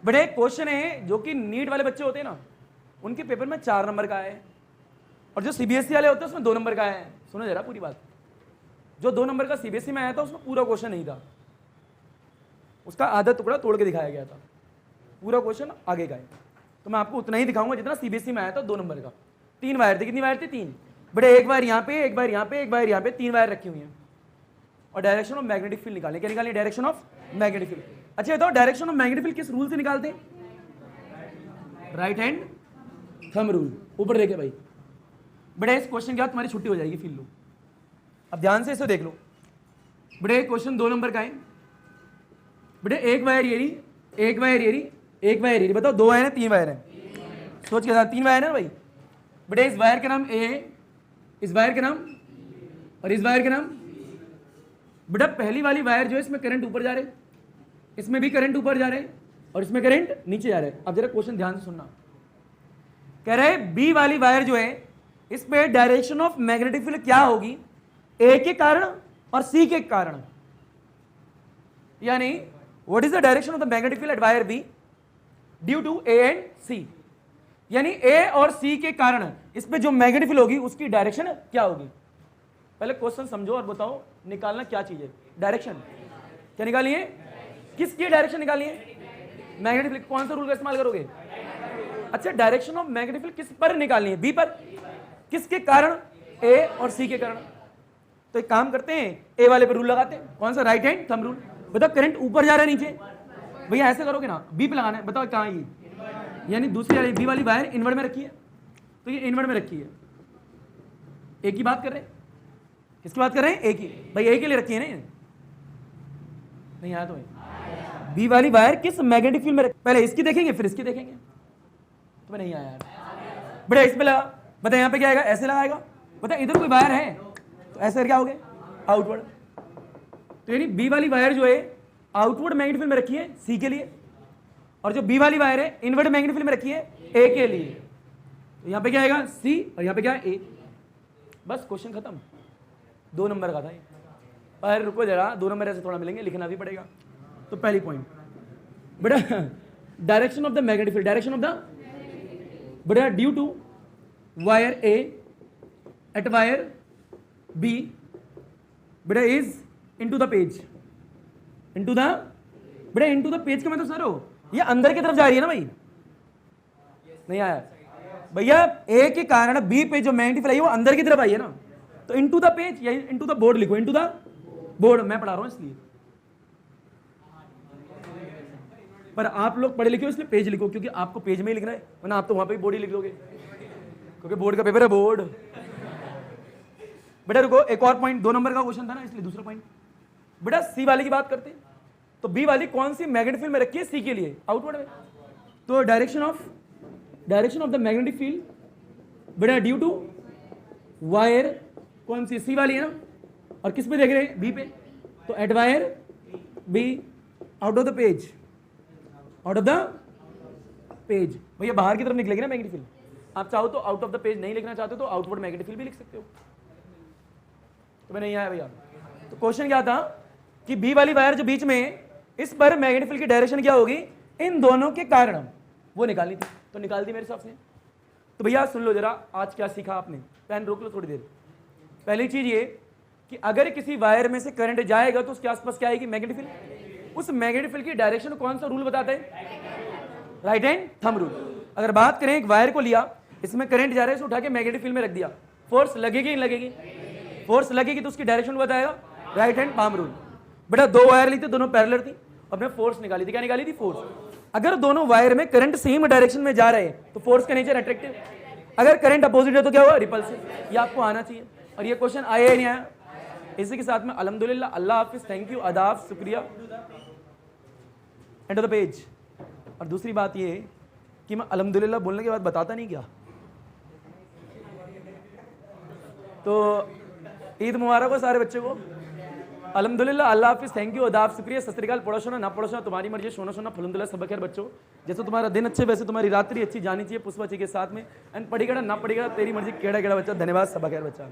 बड़े क्वेश्चन है जो कि नीट वाले बच्चे होते हैं ना, उनके पेपर में 4 नंबर का है, और जो CBSE वाले होते हैं उसमें 2 नंबर का है। सुनो जरा पूरी बात, जो 2 नंबर का CBSE में आया था उसमें पूरा क्वेश्चन नहीं था, उसका आधा टुकड़ा तोड़ के दिखाया गया था, पूरा क्वेश्चन आगे का है। तो मैं आपको उतना ही दिखाऊंगा जितना CBSE में आया था 2 नंबर का। 3 वायर थी, कितनी वायर थी, 3। बड़े एक वायर यहाँ पे, एक वायर यहाँ पे, एक वायर यहाँ पे, 3 वायर रखी हुई हैं। और डायरेक्शन ऑफ मैग्नेटिक फील्ड निकालने, क्या निकालनी, डायरेक्शन ऑफ मैग्नेटिक फील्ड। अच्छा बताओ डायरेक्शन ऑफ मैग्नेटिक फील्ड किस रूल से निकालते हैं, राइट हैंड थंब रूल। ऊपर देखे भाई, बड़े इस क्वेश्चन के बाद तुम्हारी छुट्टी हो जाएगी, फील लो। अब ध्यान से इसे देख लो, बड़े क्वेश्चन 2 नंबर का है। बेटे एक वायर ये रही, एक वायर ये रही, एक वायर ये रही। बताओ 2 वायर है 3 वायर है, सोच के साथ 3 वायर है ना भाई। बेटा इस वायर का नाम ए है, इस वायर का नाम और इस वायर का नाम। बेटा पहली वाली वायर जो है इसमें करंट ऊपर जा रहे, इसमें भी करंट ऊपर जा रहे और इसमें करंट नीचे जा रहे। अब जरा क्वेश्चन ध्यान से सुनना, कह रहे बी वाली वायर जो है इस पे डायरेक्शन ऑफ मैग्नेटिक फील्ड क्या होगी, ए के कारण और सी के कारण। यानी what is the direction of the magnetic field at wire B due to A and C. यानी ए और सी के कारण इस पे जो मैग्नेटिक फील्ड होगी उसकी डायरेक्शन क्या होगी। पहले क्वेश्चन समझो और बताओ निकालना क्या चीज है। डायरेक्शन क्या निकालिए, किसकी डायरेक्शन निकालिए, मैग्नेटिक फील्ड। कौन सा रूल का इस्तेमाल करोगे। अच्छा डायरेक्शन ऑफ मैग्नेटिक फील्ड किस पर निकालनी है, बी पर। किसके कारण, ए और सी के कारण। तो एक काम करते हैं, ए वाले पे रूल लगाते हैं। कौन सा, राइट हैंड थंब रूल। बताओ करंट ऊपर जा रहा है नीचे, भैया ऐसे करोगे ना, बी पे लगाना है। बताओ कहाँ है ये, यानी दूसरी वाली बी वाली वायर इनवर्ड में रखी है, तो ये इनवर्ड में रखी है। ए की बात कर रहे हैं, किसकी बात कर रहे हैं, ए की। भाई ए के लिए रखी है ना, नहीं आया तो भाई। बी वाली वायर किस मैग्नेटिक फील्ड में पहले इसकी देखेंगे फिर इसकी देखेंगे। तो नहीं आया यार, बेटा इस पे लगा। बता यहाँ पे क्या आएगा, ऐसे लगाएगा। बता इधर कोई वायर है तो ऐसे क्या हो गया, आउटवर्ड। तो यानी बी वाली वायर जो है आउटवर्ड मैग्नेटिक फील्ड में रखी है सी के लिए, और जो बी वाली वायर है इनवर्ड मैग्नेटिक फील्ड में रखी है ए के लिए। तो यहाँ पे क्या आएगा, सी, और यहाँ पे क्या है, ए। बस क्वेश्चन खत्म। 2 नंबर का था ये, पर रुको जरा, 2 नंबर ऐसे थोड़ा मिलेंगे, लिखना भी पड़ेगा। तो पहली पॉइंट बेटा direction of the magnetic field, direction of the बेटा due to wire A at wire B बेटा is into the page, into the बेटा इनटू द पेज का मतलब सर हो ये अंदर की तरफ जा रही है ना भाई। नहीं आया भैया, ए के कारण बी पे जो मैग्नेटिक फील्ड है वो अंदर की तरफ आई है ना, तो इनटू द पेज या इनटू द बोर्ड लिखो, इनटू द बोर्ड। मैं पढ़ा रहा हूं इसलिए, पर आप लोग पढ़े लिखे हो इसलिए पेज लिखो, क्योंकि आपको पेज में ही लिखना है, वरना आप तो वहां पे बोर्ड ही लिख दोगे, क्योंकि बोर्ड का पेपर है, बोर्ड। बेटा रुको, एक और पॉइंट, 2 नंबर का क्वेश्चन था ना इसलिए दूसरा पॉइंट। बेटा सी वाली की बात करते हैं, तो बी वाली कौन सी मैग्नेटिक फील्ड में रखी है, सी के लिए, आउटवर्ड में। तो direction of the magnetic field बेटा ड्यू टू वायर कौन सी, सी वाली है ना, और किस पे देख रहे हैं, बी पे। तो at wire B out of the page, out of the page. भैया बाहर की तरफ निकलेगी ना मैग्नेटिक फील्ड। आप चाहो तो आउट ऑफ द पेज नहीं लिखना चाहते तो आउटवर्ड मैग्नेटिक फील्ड भी लिख सकते हो। तो मैं नहीं आया भैया। तो क्वेश्चन क्या था कि बी वाली वायर जो बीच में है इस पर मैग्नेटिक फील्ड की डायरेक्शन क्या होगी, इन दोनों के कारण, वो निकालनी थी। तो निकाल दी मेरे हिसाब से। तो भैया सुन लो जरा, आज क्या सीखा आपने, पेन रोक लो थोड़ी देर। पहली चीज ये कि अगर किसी वायर में से करंट जाएगा तो उसके आसपास क्या आएगी, मैग्नेटिक फील्ड। उस मैग्नेटिक फील्ड की डायरेक्शन कौन सा रूल बताता है, राइट हैंड थंब रूल। अगर बात करें एक वायर को लिया, इसमें करंट जा रहा है, इसे उठा के मैग्नेटिक फील्ड में रख दिया, फोर्स लगेगी नहीं लगेगी, फोर्स लगेगी तो उसकी डायरेक्शन बताएगा राइट हैंड पाम रूल। बेटा 2 वायर ली थी, दोनों पैरेलल थी, और फोर्स निकाली थी। क्या निकाली थी, फोर्स। अगर दोनों वायर में करंट सेम डायरेक्शन में जा रहे हैं तो फोर्स का नेचर अट्रैक्टिव, अगर करंट अपोजिट है तो क्या हुआ, रिपल्सिव। ये आपको आना चाहिए, और ये क्वेश्चन आया ही नहीं आया। इसी के साथ में अल्हम्दुलिल्लाह, अल्लाह हाफिज, थैंक यू, आदाब, शुक्रिया, एंड ऑफ द पेज। और दूसरी बात ये कि मैं अल्हम्दुलिल्लाह बोलने के बाद बताता नहीं क्या। तो ईद मुबारक हो सारे बच्चों को, अल्हम्दुलिल्लाह, अल्लाह हाफिज, थैंक यू, आदाब, शुक्रिया, सत श्री अकाल। पढ़ो ना पढ़ो तुम्हारी मर्जी, सोना अल्हम्दुलिल्लाह, सब खैर बच्चों। जैसे तुम्हारा दिन अच्छे वैसे तुम्हारी रात्रि अच्छी जानी चाहिए पुष्पा जी के साथ में। एंड पढ़ी गड़ा ना पढ़ी गड़ा तेरी मर्जी, केड़ा केड़ा बच्चा, धन्यवाद, सब खैर बच्चा।